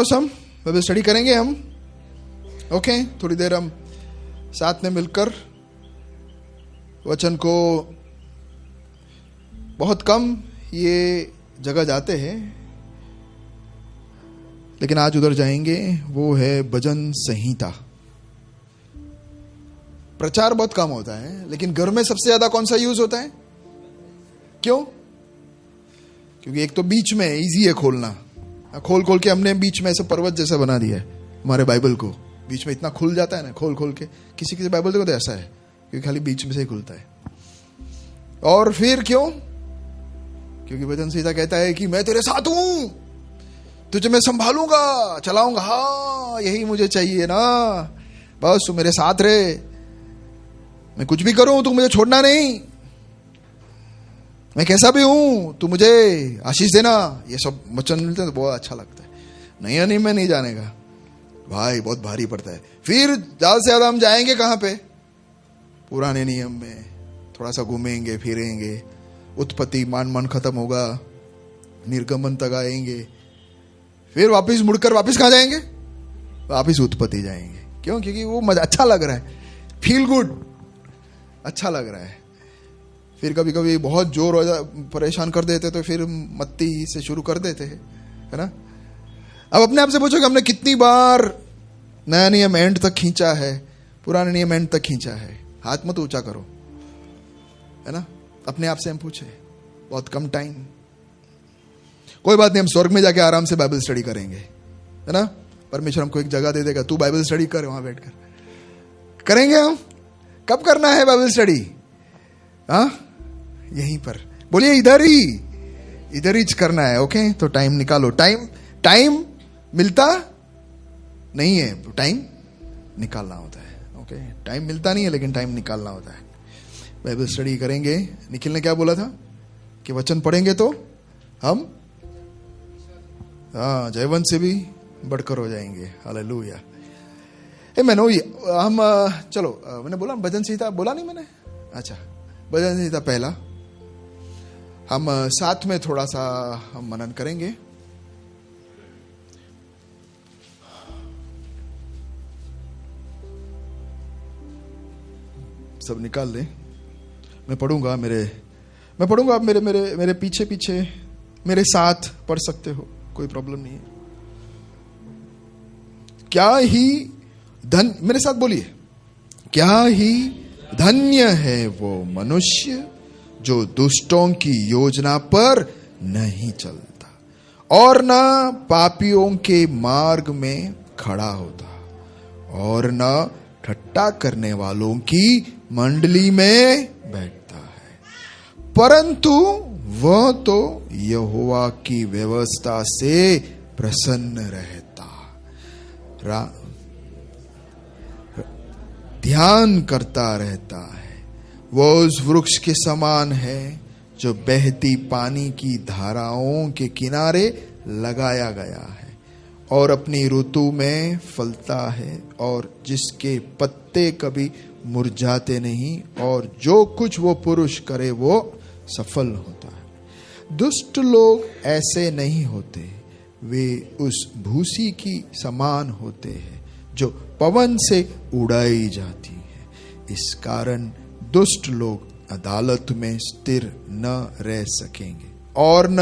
हम Bible study करेंगे हम। ओके, थोड़ी देर हम साथ में मिलकर वचन को, बहुत कम ये जगह जाते हैं लेकिन आज उधर जाएंगे। वो है भजन संहिता। प्रचार बहुत कम होता है लेकिन घर में सबसे ज्यादा कौन सा यूज होता है? क्यों? क्योंकि एक तो बीच में इजी है खोलना, खोल खोल के हमने बीच में ऐसे पर्वत जैसा बना दिया है हमारे बाइबल को। बीच में इतना खुल जाता है ना, खोल खोल के। किसी किसी बाइबल देखो तो ऐसा है क्योंकि खाली बीच में से ही खुलता है। और फिर क्यों? क्योंकि भजन संहिता कहता है कि मैं तेरे साथ हूं, तुझे मैं संभालूंगा, चलाऊंगा। हाँ, यही मुझे चाहिए ना, बस तू मेरे साथ रहे, मैं कुछ भी करूं तू मुझे छोड़ना नहीं, मैं कैसा भी हूं तू मुझे आशीष देना। ये सब वचन मिलते हैं तो बहुत अच्छा लगता है। नहीं नहीं, मैं नहीं जाने का भाई, बहुत भारी पड़ता है। फिर ज्यादा से ज्यादा हम जाएंगे कहां पे? पुराने नियम में थोड़ा सा घूमेंगे फिरेंगे, उत्पत्ति मान खत्म होगा, निर्गमन तक आएंगे, फिर वापस मुड़कर वापस कहां जाएंगे? वापस उत्पत्ति जाएंगे। क्यों? क्योंकि वो मजा अच्छा लग रहा है, फील गुड, अच्छा लग रहा है। फिर कभी कभी बहुत जोर परेशान कर देते तो फिर मत्ती से शुरू कर देते हैं, है ना। अब अपने आप से पूछो कि हमने कितनी बार नया नियम एंड तक खींचा है, पुराने नियम एंड तक खींचा है? हाथ मत ऊंचा करो, है ना। अपने आप से हम पूछे, बहुत कम टाइम। कोई बात नहीं, हम स्वर्ग में जाके आराम से बाइबल स्टडी करेंगे, है ना। परमेश्वर हमको एक जगह दे देगा, तू बाइबल स्टडी कर, वहां बैठकर करेंगे हम। कब करना है बाइबल स्टडी? हाँ, यहीं पर। बोलिए इधर ही करना है। ओके, तो टाइम निकालो। टाइम मिलता नहीं है, टाइम निकालना होता है। ओके, टाइम मिलता नहीं है लेकिन टाइम निकालना होता है। बाइबल स्टडी करेंगे। निखिल ने क्या बोला था कि वचन पढ़ेंगे तो हम जयवंत से भी बढ़कर हो जाएंगे। हालेलुया। हम चलो, मैंने बोला भजन संहिता, बोला नहीं मैंने? अच्छा, भजन संहिता पहला हम साथ में थोड़ा सा हम मनन करेंगे। सब निकाल ले, मैं पढ़ूंगा, आप मेरे पीछे पीछे मेरे साथ पढ़ सकते हो, कोई प्रॉब्लम नहीं है। क्या ही मेरे साथ बोलिए, क्या ही धन्य है वो मनुष्य जो दुष्टों की योजना पर नहीं चलता और न पापियों के मार्ग में खड़ा होता और न ठट्टा करने वालों की मंडली में बैठता है, परंतु वह तो यहोवा की व्यवस्था से प्रसन्न रहता, ध्यान करता रहता है। वह उस वृक्ष के समान है जो बहती पानी की धाराओं के किनारे लगाया गया है और अपनी ऋतु में फलता है और जिसके पत्ते कभी मुरझाते नहीं और जो कुछ वो पुरुष करे वो सफल होता है। दुष्ट लोग ऐसे नहीं होते, वे उस भूसी की समान होते हैं जो पवन से उड़ाई जाती है। इस कारण दुष्ट लोग अदालत में स्थिर न रह सकेंगे और न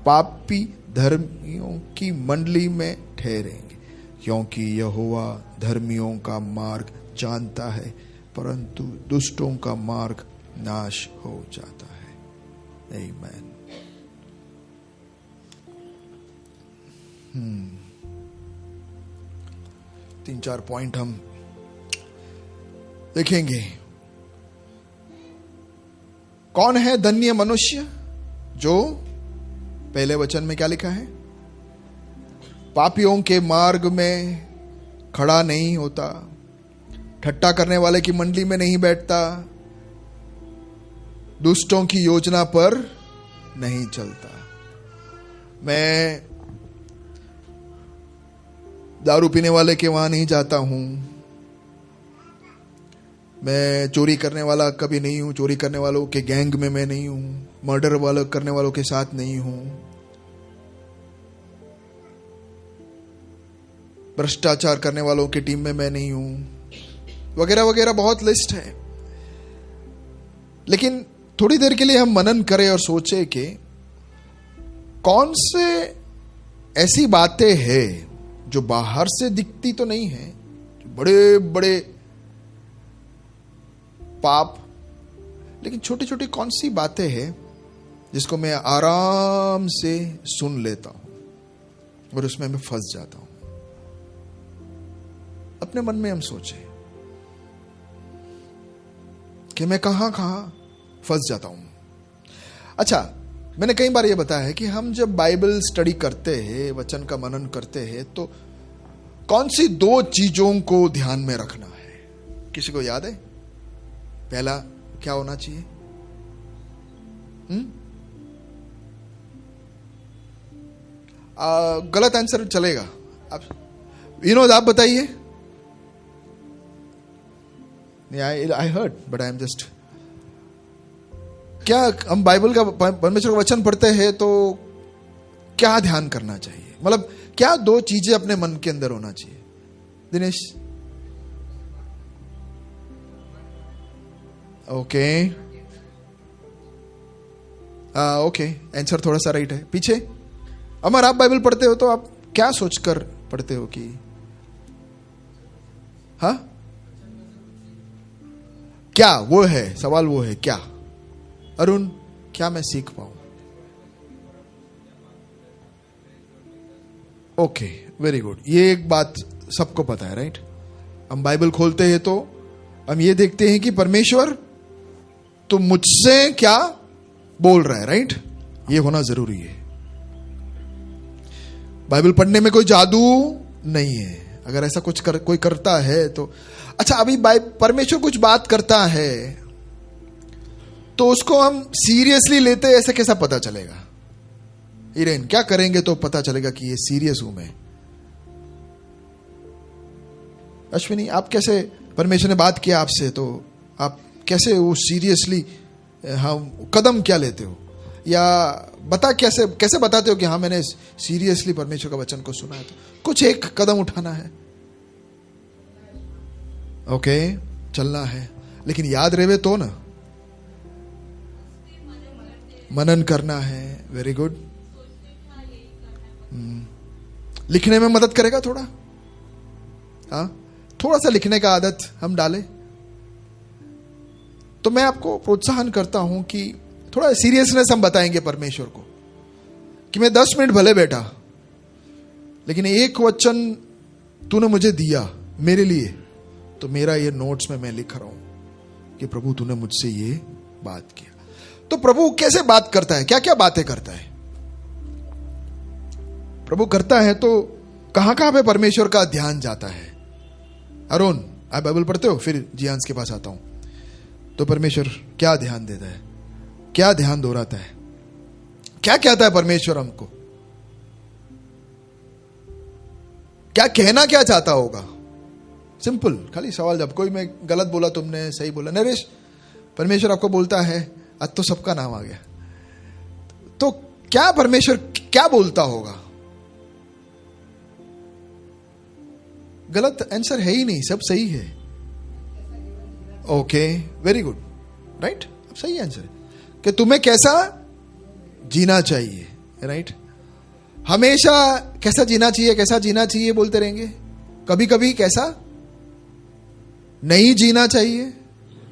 पापी धर्मियों की मंडली में ठहरेंगे, क्योंकि यहोवा धर्मियों का मार्ग जानता है परंतु दुष्टों का मार्ग नाश हो जाता है। आमीन। 3-4 पॉइंट हम देखेंगे। कौन है धन्य मनुष्य? जो पहले वचन में क्या लिखा है? पापियों के मार्ग में खड़ा नहीं होता, ठट्टा करने वाले की मंडली में नहीं बैठता, दुष्टों की योजना पर नहीं चलता। मैं दारू पीने वाले के वहां नहीं जाता हूं, मैं चोरी करने वाला कभी नहीं हूं, चोरी करने वालों के गैंग में मैं नहीं हूं, मर्डर वाले करने वालों के साथ नहीं हूं, भ्रष्टाचार करने वालों की टीम में मैं नहीं हूं, वगैरह वगैरह बहुत लिस्ट है। लेकिन थोड़ी देर के लिए हम मनन करें और सोचे कि कौन से ऐसी बातें हैं जो बाहर से दिखती तो नहीं है, बड़े बड़े पाप, लेकिन छोटी छोटी कौन सी बातें हैं जिसको मैं आराम से सुन लेता हूं और उसमें मैं फंस जाता हूं। अपने मन में हम सोचें कि मैं कहां कहां फंस जाता हूं। अच्छा, मैंने कई बार यह बताया है कि हम जब बाइबल स्टडी करते हैं, वचन का मनन करते हैं, तो कौन सी दो चीजों को ध्यान में रखना है? किसी को याद है? पहला क्या होना चाहिए? गलत आंसर चलेगा। आप विनोद, आप बताइए। I heard but I am just, क्या हम बाइबल का, परमेश्वर का वचन पढ़ते हैं तो क्या ध्यान करना चाहिए? मतलब क्या दो चीजें अपने मन के अंदर होना चाहिए? दिनेश? ओके, ओके, आंसर थोड़ा सा राइट है। पीछे अमर, आप बाइबल पढ़ते हो तो आप क्या सोचकर पढ़ते हो कि हाँ क्या वो है सवाल? वो है क्या? अरुण, क्या मैं सीख पाऊं? Okay, very good. ये एक बात सबको पता है, राइट? हम बाइबल खोलते हैं तो हम ये देखते हैं कि परमेश्वर तो मुझसे क्या बोल रहा है, राइट? ये होना जरूरी है। बाइबल पढ़ने में कोई जादू नहीं है। अगर ऐसा कुछ कोई करता है तो अच्छा, अभी परमेश्वर कुछ बात करता है तो उसको हम सीरियसली लेते, ऐसे कैसा पता चलेगा? इरेन, क्या करेंगे तो पता चलेगा कि ये सीरियस हूं मैं? अश्विनी, आप कैसे, परमेश्वर ने बात किया आपसे तो आप कैसे वो सीरियसली, हाँ, कदम क्या लेते हो? या कैसे बताते हो कि हाँ मैंने सीरियसली परमेश्वर का वचन को सुना है? तो कुछ एक कदम उठाना है, ओके, चलना है, लेकिन याद रहे तो ना, मनन करना है। Very good. लिखने में मदद करेगा थोड़ा, हाँ, थोड़ा सा लिखने का आदत हम डालें तो मैं आपको प्रोत्साहन करता हूं कि थोड़ा सीरियसनेस हम बताएंगे परमेश्वर को कि मैं 10 मिनट भले बैठा, लेकिन एक वचन तूने मुझे दिया मेरे लिए, तो मेरा ये नोट्स में मैं लिख रहा हूं कि प्रभु तूने मुझसे ये बात किया। तो प्रभु कैसे बात करता है? क्या क्या बातें करता है प्रभु? करता है तो कहां कहां पे परमेश्वर का ध्यान जाता है? अरुण, आप बाइबल पढ़ते हो? फिर जियांस के पास आता हूं। तो परमेश्वर क्या ध्यान देता है? क्या ध्यान दोहराता है? क्या कहता है परमेश्वर हमको? क्या कहना क्या चाहता होगा? सिंपल, खाली सवाल। जब कोई मैं गलत बोला, तुमने सही बोला, नरेश, परमेश्वर आपको बोलता है, आज तो सबका नाम आ गया, तो क्या परमेश्वर क्या बोलता होगा? गलत आंसर है ही नहीं, सब सही है। Okay, very good, right? अब सही आंसर है कि तुम्हें कैसा जीना चाहिए, राइट? हमेशा कैसा जीना चाहिए, कैसा जीना चाहिए बोलते रहेंगे। कभी कभी कैसा नहीं जीना चाहिए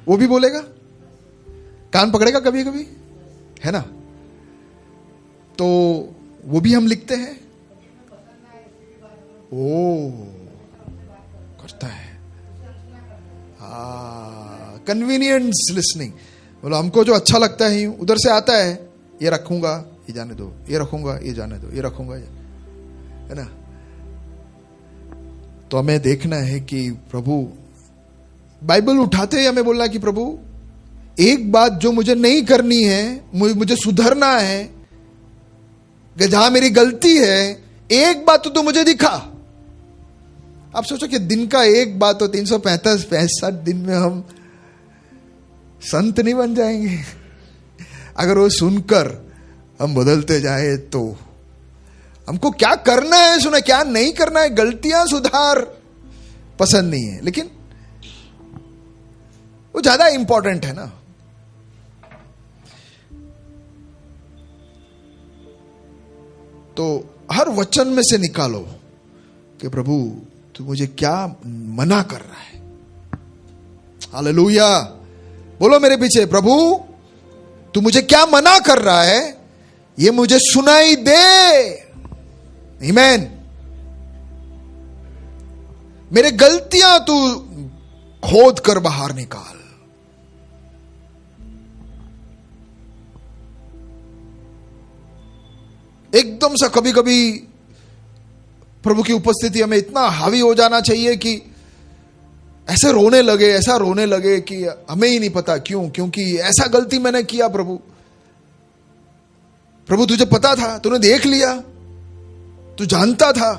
वो भी बोलेगा, कान पकड़ेगा कभी कभी, है ना? तो वो भी हम लिखते हैं। ओ, करता है, कन्वीनियंस लिसनिंग। बोलो, हमको जो अच्छा लगता है उधर से आता है, ये रखूंगा, ये जाने दो, ये रखूंगा, ये जाने दो, ये रखूंगा, है ना? तो हमें देखना है कि प्रभु, बाइबल उठाते ही हमें बोलना कि प्रभु एक बात जो मुझे नहीं करनी है, मुझे सुधरना है, कि जहां मेरी गलती है, एक बात तो तू मुझे दिखा। आप सोचो कि दिन का एक बात तो 365 दिन में हम संत नहीं बन जाएंगे अगर वो सुनकर हम बदलते जाए तो? हमको क्या करना है सुना, क्या नहीं करना है, गलतियां सुधार पसंद नहीं है, लेकिन वो ज्यादा इंपॉर्टेंट है ना। तो हर वचन में से निकालो कि प्रभु तू मुझे क्या मना कर रहा है। हालेलुया, बोलो मेरे पीछे, प्रभु तू मुझे क्या मना कर रहा है, ये मुझे सुनाई दे। आमीन। मेरे गलतियां तू खोद कर बाहर निकाल। एकदम सा कभी कभी प्रभु की उपस्थिति हमें इतना हावी हो जाना चाहिए कि ऐसे रोने लगे, ऐसा रोने लगे कि हमें ही नहीं पता क्यों, क्योंकि ऐसा गलती मैंने किया। प्रभु प्रभु तुझे पता था, तूने देख लिया, तू जानता था।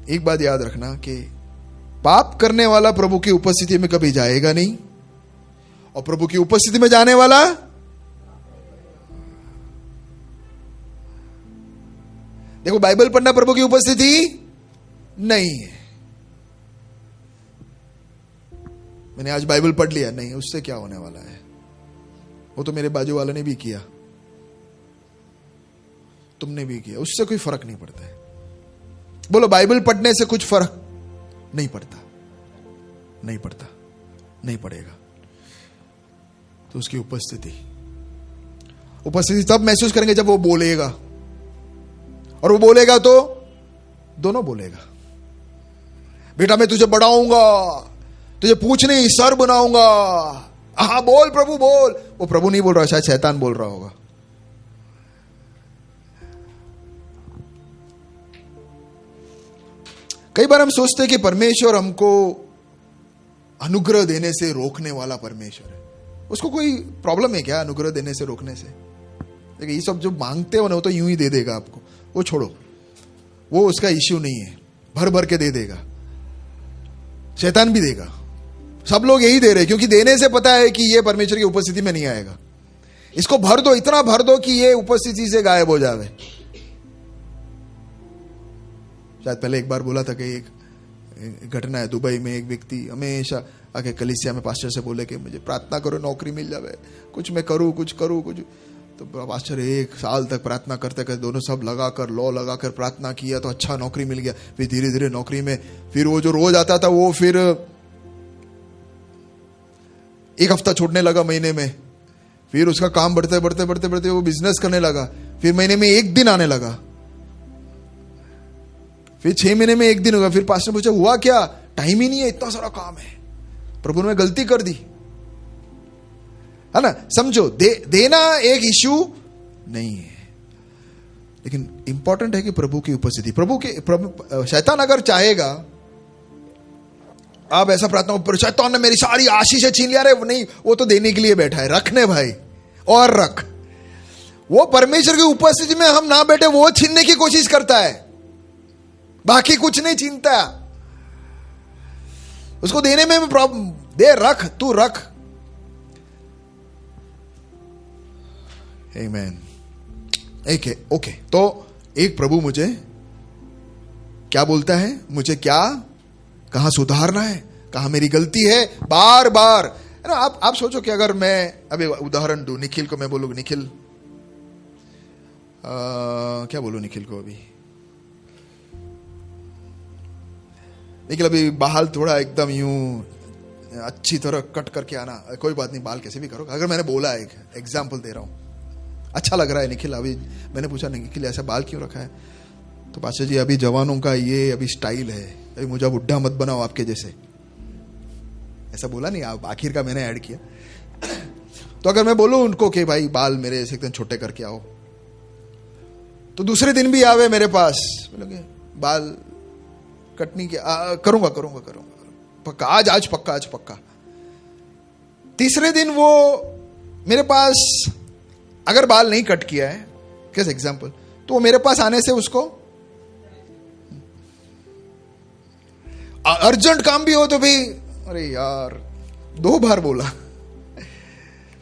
एक बात याद रखना कि पाप करने वाला प्रभु की उपस्थिति में कभी जाएगा नहीं, और प्रभु की उपस्थिति में जाने वाला देखो, बाइबल पढ़ना प्रभु की उपस्थिति नहीं है। मैंने आज बाइबल पढ़ लिया, नहीं, उससे क्या होने वाला है, वो तो मेरे बाजू वाले ने भी किया, तुमने भी किया, उससे कोई फर्क नहीं पड़ता है। बोलो, बाइबल पढ़ने से कुछ फर्क नहीं पड़ता, नहीं पड़ता, नहीं पड़ेगा। तो उसकी उपस्थिति तब महसूस करेंगे जब वो बोलेगा, और वो बोलेगा तो दोनों बोलेगा। बेटा मैं तुझे बढ़ाऊंगा, तुझे पूछ नहीं सर बनाऊंगा। हाँ बोल प्रभु बोल। वो प्रभु नहीं बोल रहा, शायद शैतान बोल रहा होगा। कई बार हम सोचते हैं कि परमेश्वर हमको अनुग्रह देने से रोकने वाला परमेश्वर है। उसको कोई प्रॉब्लम है क्या अनुग्रह देने से रोकने से? देखिए, ये सब जो मांगते हो ना, वो तो यूं ही दे देगा आपको, वो छोड़ो, वो उसका इश्यू नहीं है, भर भर के दे देगा। शैतान भी देगा, सब लोग यही दे रहे, क्योंकि देने से पता है कि ये परमेश्वर की उपस्थिति में नहीं आएगा। इसको भर दो, इतना भर दो कि ये उपस्थिति से गायब हो जावे। शायद पहले एक बार बोला था कि एक घटना है, दुबई में एक व्यक्ति हमेशा आके कलीसिया में पास्टर से बोले कि मुझे प्रार्थना करो नौकरी मिल जावे, कुछ मैं करूं, कुछ करूं, कुछ। तो पास्टर 1 साल तक प्रार्थना करते करते दोनों सब लगाकर लॉ लगाकर प्रार्थना किया, तो अच्छा नौकरी मिल गया। फिर धीरे धीरे नौकरी में, फिर वो जो रोज आता था वो फिर 1 हफ्ता छोड़ने लगा महीने में। फिर उसका काम बढ़ते बढ़ते बढ़ते बढ़ते वो बिजनेस करने लगा। फिर महीने में 1 दिन आने लगा, फिर 6 महीने में 1 दिन होगा। फिर पास्टर पूछा हुआ क्या? टाइम ही नहीं है, इतना सारा काम है, प्रभु ने गलती कर दी, है ना। समझो, देना एक इश्यू नहीं है, लेकिन इंपॉर्टेंट है कि प्रभु की उपस्थिति, प्रभु शैतान अगर चाहेगा, आप ऐसा प्रार्थना ऊपर, शैतान ने मेरी सारी आशीष छीन लिया, रे नहीं, वो तो देने के लिए बैठा है, रखने भाई और रख। वो परमेश्वर की उपस्थिति में हम ना बैठे, वो छीनने की कोशिश करता है, बाकी कुछ नहीं छीनता। उसको देने में प्रॉब्लम, दे, रख, तू रख। आमेन। ओके, तो एक प्रभु मुझे क्या बोलता है, मुझे क्या कहां सुधारना है, कहां मेरी गलती है, बार बार, है ना। आप सोचो कि अगर मैं अभी उदाहरण दूं, निखिल को मैं बोलूं, निखिल क्या बोलूं निखिल को, निखिल अभी बाल थोड़ा एकदम यूं अच्छी तरह कट करके आना। कोई बात नहीं, बाल कैसे भी करो। अगर मैंने बोला, एक एग्जाम्पल दे रहा हूं, अच्छा लग रहा है निखिल, अभी मैंने पूछा निखिल ऐसा बाल क्यों रखा है, तो पाशा जी अभी जवानों का ये अभी स्टाइल है, अभी मुझे बुढ़ा मत बनाओ आपके जैसे, ऐसा बोला नहीं, आप आखिर का मैंने ऐड किया। तो अगर मैं बोलूं उनको कि भाई बाल मेरे ऐसे एकदम छोटे करके आओ, तो दूसरे दिन भी आवे मेरे पास, बोलोगे बाल कटनी के करूंगा पक्का, आज पक्का। तीसरे दिन वो मेरे पास अगर बाल नहीं कट किया है, कैसे एग्जांपल, तो वो मेरे पास आने से उसको अर्जेंट काम भी हो तो भी, अरे यार 2 बार बोला,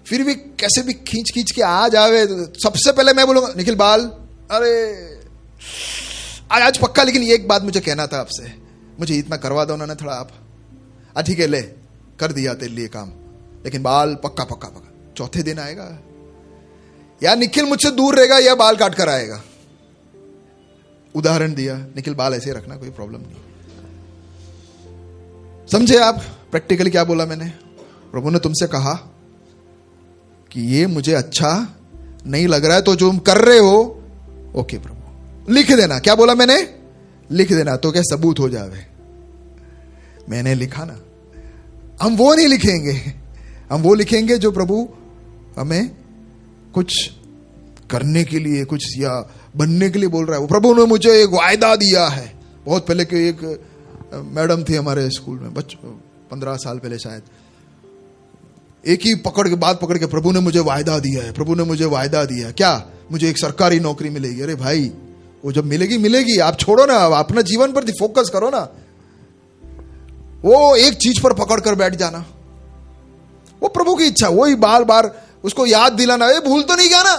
फिर भी कैसे भी खींच खींच के आ जावे, तो सबसे पहले मैं बोलूंगा निखिल बाल, अरे आज पक्का, लेकिन एक बात मुझे कहना था आपसे, मुझे इतना करवा दो ना थोड़ा आप। ठीक है, ले कर दिया तेरे लिए काम, लेकिन बाल पक्का पक्का पक्का। चौथे दिन आएगा, या निखिल मुझसे दूर रहेगा या बाल काट कर आएगा। उदाहरण दिया, निखिल बाल ऐसे रखना, कोई प्रॉब्लम नहीं। समझे आप प्रैक्टिकली क्या बोला मैंने? प्रभु ने तुमसे कहा कि ये मुझे अच्छा नहीं लग रहा है, तो जो तुम कर रहे हो, ओके प्रभु लिख देना। क्या बोला मैंने? लिख देना। तो क्या सबूत हो जावे? मैंने लिखा ना। हम वो नहीं लिखेंगे, हम वो लिखेंगे जो प्रभु हमें कुछ करने के लिए, कुछ या बनने के लिए बोल रहा है। वो प्रभु ने मुझे एक वायदा दिया है। बहुत पहले के एक मैडम थी हमारे स्कूल में, 15 साल पहले शायद, एक ही बात पकड़ के, प्रभु ने मुझे वायदा दिया है, प्रभु ने मुझे वायदा दिया है। क्या? मुझे एक सरकारी नौकरी मिलेगी। अरे भाई, वो जब मिलेगी मिलेगी, आप छोड़ो ना, अपना जीवन पर फोकस करो ना। वो एक चीज पर पकड़ कर बैठ जाना, वो प्रभु की इच्छा, वही बार बार उसको याद दिलाना। ये भूल तो नहीं गया ना?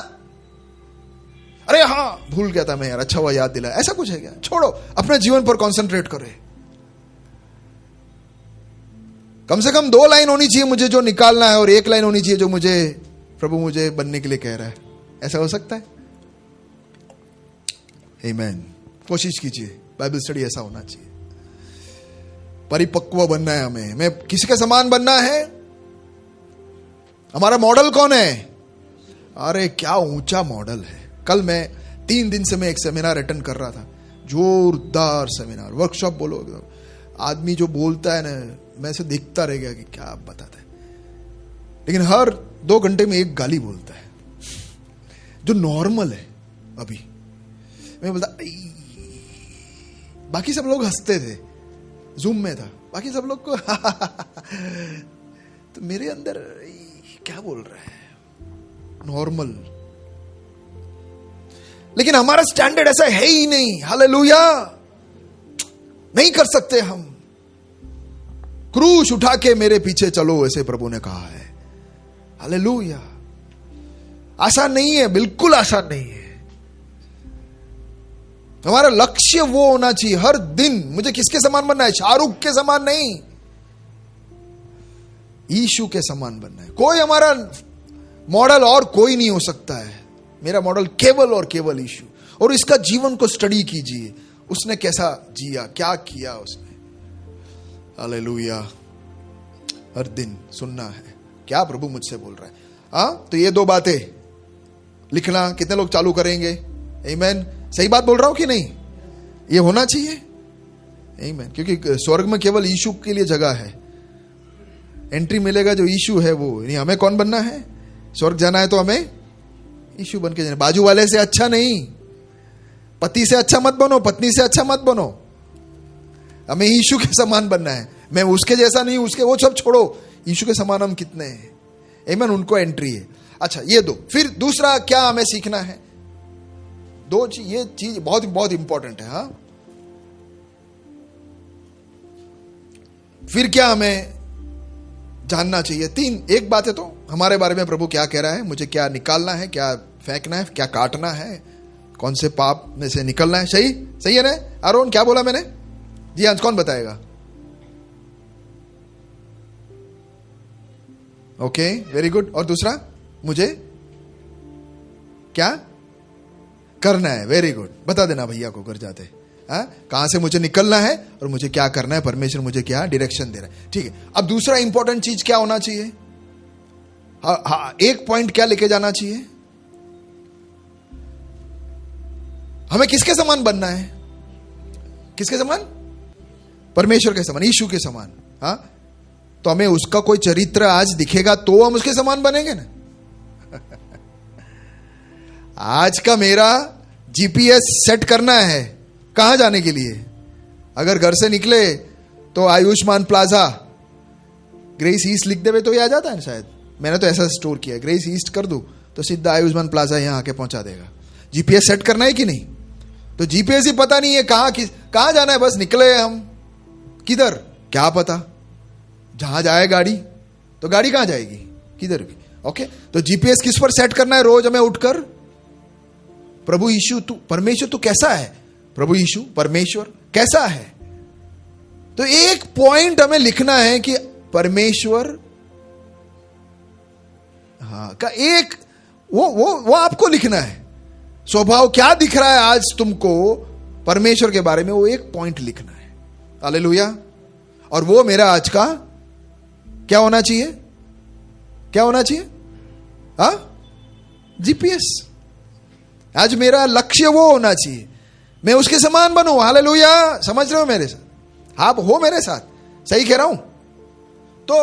अरे हाँ भूल गया था मैं यार, अच्छा हुआ याद दिलाया। ऐसा कुछ है क्या? छोड़ो, अपने जीवन पर कंसंट्रेट करे। कम से कम 2 लाइन होनी चाहिए मुझे जो निकालना है, और 1 लाइन होनी चाहिए जो मुझे प्रभु मुझे बनने के लिए कह रहा है। ऐसा हो सकता है? आमीन। कोशिश कीजिए, बाइबल स्टडी ऐसा होना चाहिए। परिपक्व बनना है हमें। मैं किसके समान बनना है? हमारा मॉडल कौन है? अरे क्या ऊंचा मॉडल है। कल मैं 3 दिन से मैं एक सेमिनार अटेंड कर रहा था, जोरदार सेमिनार, वर्कशॉप बोलो। आदमी जो बोलता है ना, मैं से देखता रह गया कि क्या आप बताते हैं, लेकिन हर 2 घंटे में एक गाली बोलता है जो नॉर्मल है। अभी मैं बोलता, बाकी सब लोग हंसते थे, जूम में था, बाकी सब लोग को तो मेरे अंदर क्या बोल रहा है, नॉर्मल। लेकिन हमारा स्टैंडर्ड ऐसा है ही नहीं। हालेलुया। नहीं कर सकते हम। क्रूस उठा के मेरे पीछे चलो, ऐसे प्रभु ने कहा है। हालेलुया। आसान नहीं है, बिल्कुल आसान नहीं है। हमारा लक्ष्य वो होना चाहिए हर दिन। मुझे किसके समान बनना है? शाहरुख के समान नहीं, यीशु के समान बनना है। कोई हमारा मॉडल और कोई नहीं हो सकता है। मेरा मॉडल केवल और केवल यीशु। और इसका जीवन को स्टडी कीजिए, उसने कैसा जिया, क्या किया उसने। हालेलुया। हर दिन सुनना है क्या प्रभु मुझसे बोल रहा है। तो ये 2 बातें लिखना कितने लोग चालू करेंगे? आमीन। सही बात बोल रहा हूं कि नहीं? ये होना चाहिए। आमीन। क्योंकि स्वर्ग में केवल यीशु के लिए जगह है। एंट्री मिलेगा जो यीशु है वो। नहीं, हमें कौन बनना है? स्वर्ग जाना है तो हमें यीशु बन के जाना। बाजू वाले से अच्छा नहीं, पति से अच्छा मत बनो, पत्नी से अच्छा मत बनो। हमें यीशु के समान बनना है। मैं उसके जैसा नहीं, उसके, वो सब छोड़ो। यीशु के समान हम कितने हैं? आमीन। उनको एंट्री है। अच्छा, ये 2। फिर दूसरा क्या हमें सीखना है? 2 चीज, ये चीज बहुत बहुत इंपॉर्टेंट है। हाँ, फिर क्या हमें जानना चाहिए? 3। एक बात है तो हमारे बारे में प्रभु क्या कह रहा है, मुझे क्या निकालना है, क्या फेंकना है, क्या काटना है, कौन से पाप में से निकलना है। सही सही है ना? आरोन क्या बोला मैंने? जी हाँ, कौन बताएगा? Okay, very good. और दूसरा, मुझे क्या करना है? Very good. बता देना भैया को घर जाते। कहां से मुझे निकलना है और मुझे क्या करना है, परमेश्वर मुझे क्या डायरेक्शन दे रहा है। ठीक है। अब दूसरा इंपॉर्टेंट चीज क्या होना चाहिए? एक पॉइंट क्या लेके जाना चाहिए? हमें किसके समान बनना है? किसके समान? परमेश्वर के समान, यीशु के समान। तो हमें उसका कोई चरित्र आज दिखेगा तो हम उसके समान बनेंगे ना। आज का मेरा जीपीएस सेट करना है कहां जाने के लिए। अगर घर से निकले तो आयुष्मान प्लाजा, ग्रेस ईस्ट लिख देवे तो ये आ जाता है शायद। मैंने तो ऐसा स्टोर किया, ग्रेस ईस्ट कर दूं तो सीधा आयुष्मान प्लाजा यहां आके पहुंचा देगा। जीपीएस सेट करना है कि नहीं? तो जीपीएस ही पता नहीं है कहां जाना है, बस निकले हम। किधर क्या पता? जहां जाए गाड़ी, तो गाड़ी कहां जाएगी? किधर भी। ओके, तो जीपीएस किस पर सेट करना है? रोज हमें उठकर प्रभु यीशु तू परमेश्वर तू कैसा है, प्रभु यीशु परमेश्वर कैसा है। तो एक पॉइंट हमें लिखना है कि परमेश्वर का एक वो आपको लिखना है। स्वभाव क्या दिख रहा है आज तुमको परमेश्वर के बारे में, वो एक पॉइंट लिखना है। हालेलुया। और वो मेरा आज का क्या होना चाहिए? क्या होना चाहिए? जीपीएस। आज मेरा लक्ष्य वो होना चाहिए, मैं उसके समान बनूं। हालेलुया। समझ रहे हो मेरे साथ? आप हो मेरे साथ? सही कह रहा हूं? तो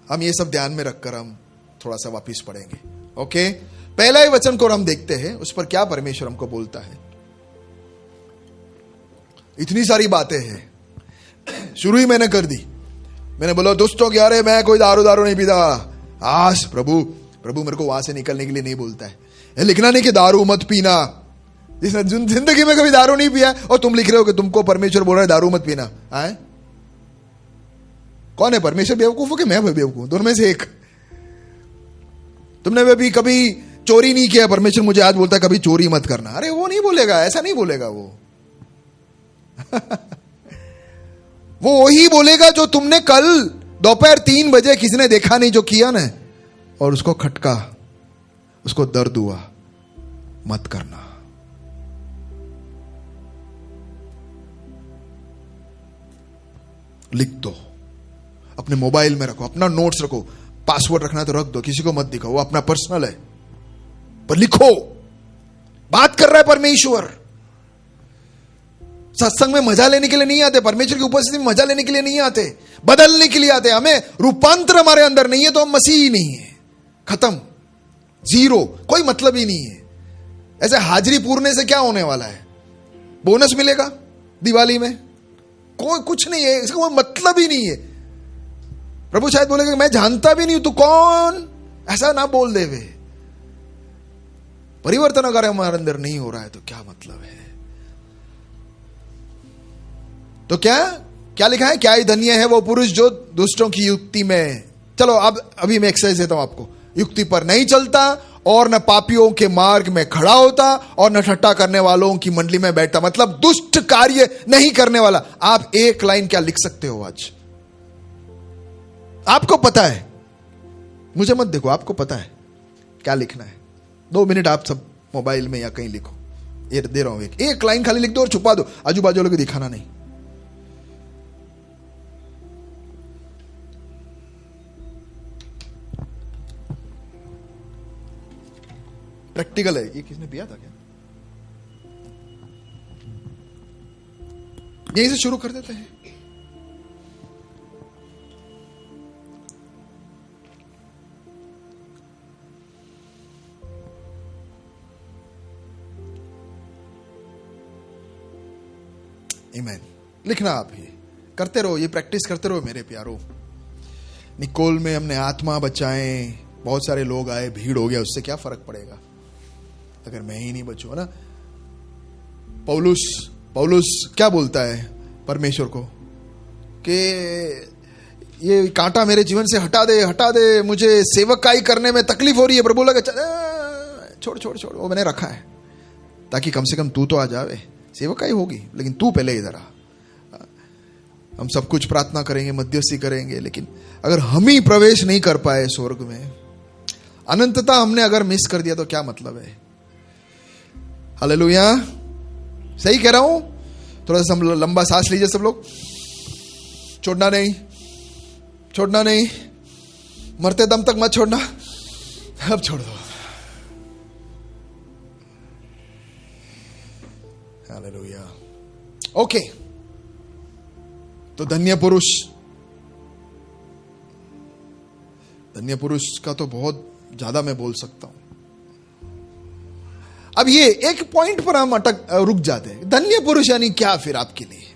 हम ये सब ध्यान में रखकर हम थोड़ा सा वापिस पढ़ेंगे। ओके, पहला ही वचन को हम देखते हैं, उस पर क्या परमेश्वर हमको बोलता है। इतनी सारी बातें हैं, शुरू ही मैंने कर दी। मैंने बोला दोस्तों क्या रे, मैं कोई दारू नहीं पीता। आज प्रभु मेरे को वहां से निकलने के लिए नहीं बोलता है। ये लिखना नहीं कि दारू मत पीना, जिसने जिंदगी में कभी दारू नहीं पिया, और तुम लिख रहे हो कि तुमको परमेश्वर बोल रहा है दारू मत पीना। आए, कौन है परमेश्वर बेवकूफ हो कि मैं बेवकूफ? दोनों में से एक। तुमने भी कभी चोरी नहीं किया, परमेश्वर मुझे आज बोलता है कभी चोरी मत करना। अरे वो नहीं बोलेगा, ऐसा नहीं बोलेगा वो। वो वही बोलेगा जो तुमने कल दोपहर 3 बजे किसी ने देखा नहीं जो किया ना, और उसको खटका, उसको दर्द हुआ, मत करना। लिख दो, अपने मोबाइल में रखो, अपना नोट्स रखो, पासवर्ड रखना तो रख दो, किसी को मत दिखाओ, वो अपना पर्सनल है, पर लिखो। बात कर रहा है परमेश्वर। सत्संग में मजा लेने के लिए नहीं आते, परमेश्वर की उपस्थिति में मजा लेने के लिए नहीं आते, बदलने के लिए आते। हमें रूपांतर हमारे अंदर नहीं है तो हम मसीह ही नहीं है। खत्म, जीरो, कोई मतलब ही नहीं है। ऐसे हाजिरी पूरने से क्या होने वाला है? बोनस मिलेगा दिवाली में? कोई कुछ नहीं है, इसका कोई मतलब ही नहीं है। प्रभु शायद बोलेगा मैं जानता भी नहीं हूं तू कौन। ऐसा ना बोल दे वे। परिवर्तन अगर हमारे अंदर नहीं हो रहा है तो क्या मतलब है? तो क्या लिखा है? क्या ही धन्य है वो पुरुष जो दुष्टों की युक्ति में, चलो अब अभी मैं एक्सरसाइज देता हूं आपको, युक्ति पर नहीं चलता, और न पापियों के मार्ग में खड़ा होता, और न ठट्टा करने वालों की मंडली में बैठता। मतलब दुष्ट कार्य नहीं करने वाला। आप एक लाइन क्या लिख सकते हो आज? आपको पता है, मुझे मत देखो, आपको पता है क्या लिखना है। 2 मिनट आप सब मोबाइल में या कहीं लिखो। ये दे रहा हूं, एक लाइन खाली लिख दो और छुपा दो, आजू बाजू वालों को दिखाना नहीं। प्रैक्टिकल है ये। किसने पिया था क्या? यहीं से शुरू कर देते हैं। आमीन। लिखना आप ही करते रहो, ये प्रैक्टिस करते रहो मेरे प्यारो। निकोल में हमने आत्मा बचाएं, बहुत सारे लोग आए, भीड़ हो गया, उससे क्या फर्क पड़ेगा अगर मैं ही नहीं बचूं, ना? पौलुस क्या बोलता है परमेश्वर को कि ये कांटा मेरे जीवन से हटा दे, मुझे सेवकाई करने में तकलीफ हो रही है। प्रभु लगा छोड़, वो मैंने रखा है ताकि कम से कम तू तो आ जावे। सेवकाई होगी लेकिन तू पहले इधर आ। हम सब कुछ प्रार्थना करेंगे, मध्यस्थी करेंगे, लेकिन अगर हम ही प्रवेश नहीं कर पाए स्वर्ग में, अनंतता हमने अगर मिस कर दिया तो क्या मतलब है? हालेलुया। सही कह रहा हूं? थोड़ा सा लंबा सांस लीजिए सब लोग। छोड़ना नहीं, मरते दम तक मत छोड़ना। अब छोड़ दो। हालेलुया। ओके, तो धन्य पुरुष का तो बहुत ज्यादा मैं बोल सकता हूं। अब ये एक पॉइंट पर हम रुक जाते हैं। धन्य पुरुष यानी क्या फिर आपके लिए?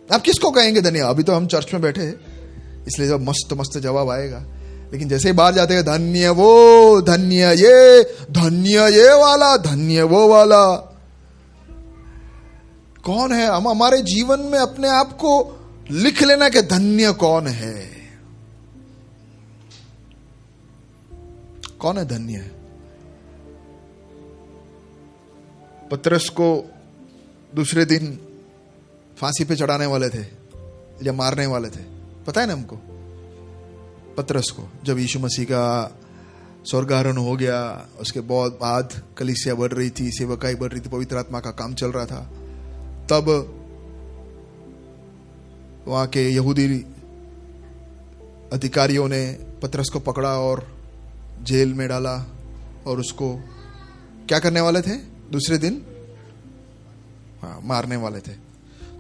आप किसको कहेंगे धन्य? अभी तो हम चर्च में बैठे हैं, इसलिए जब मस्त जवाब आएगा, लेकिन जैसे ही बाहर जाते हैं धन्य वो, धन्य ये वाला, धन्य वो वाला। कौन है? हम हमारे जीवन में अपने आप को लिख लेना कि धन्य कौन है। कौन है धन्य है? पतरस को दूसरे दिन फांसी पे चढ़ाने वाले थे या मारने वाले थे, पता है ना हमको। पतरस को जब यीशु मसीह का स्वर्गारोहण हो गया, उसके बहुत बाद कलीसिया बढ़ रही थी, सेवकाई बढ़ रही थी, पवित्र आत्मा का काम चल रहा था, तब वहां के यहूदी अधिकारियों ने पतरस को पकड़ा और जेल में डाला और उसको क्या करने वाले थे? दूसरे दिन मारने वाले थे।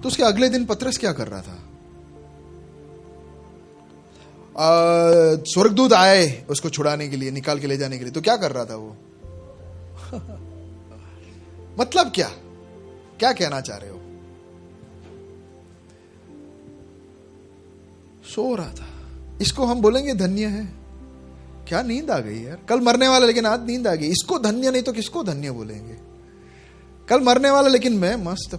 तो उसके अगले दिन पतरस क्या कर रहा था? स्वर्गदूत आए उसको छुड़ाने के लिए, निकाल के ले जाने के लिए। तो क्या कर रहा था वो? मतलब क्या क्या कहना चाह रहे हो? सो रहा था। इसको हम बोलेंगे धन्य है? क्या नींद आ गई यार, कल मरने वाला लेकिन आज नींद आ गई, इसको धन्य नहीं तो किसको धन्य बोलेंगे? कल मरने वाला लेकिन मैं मस्त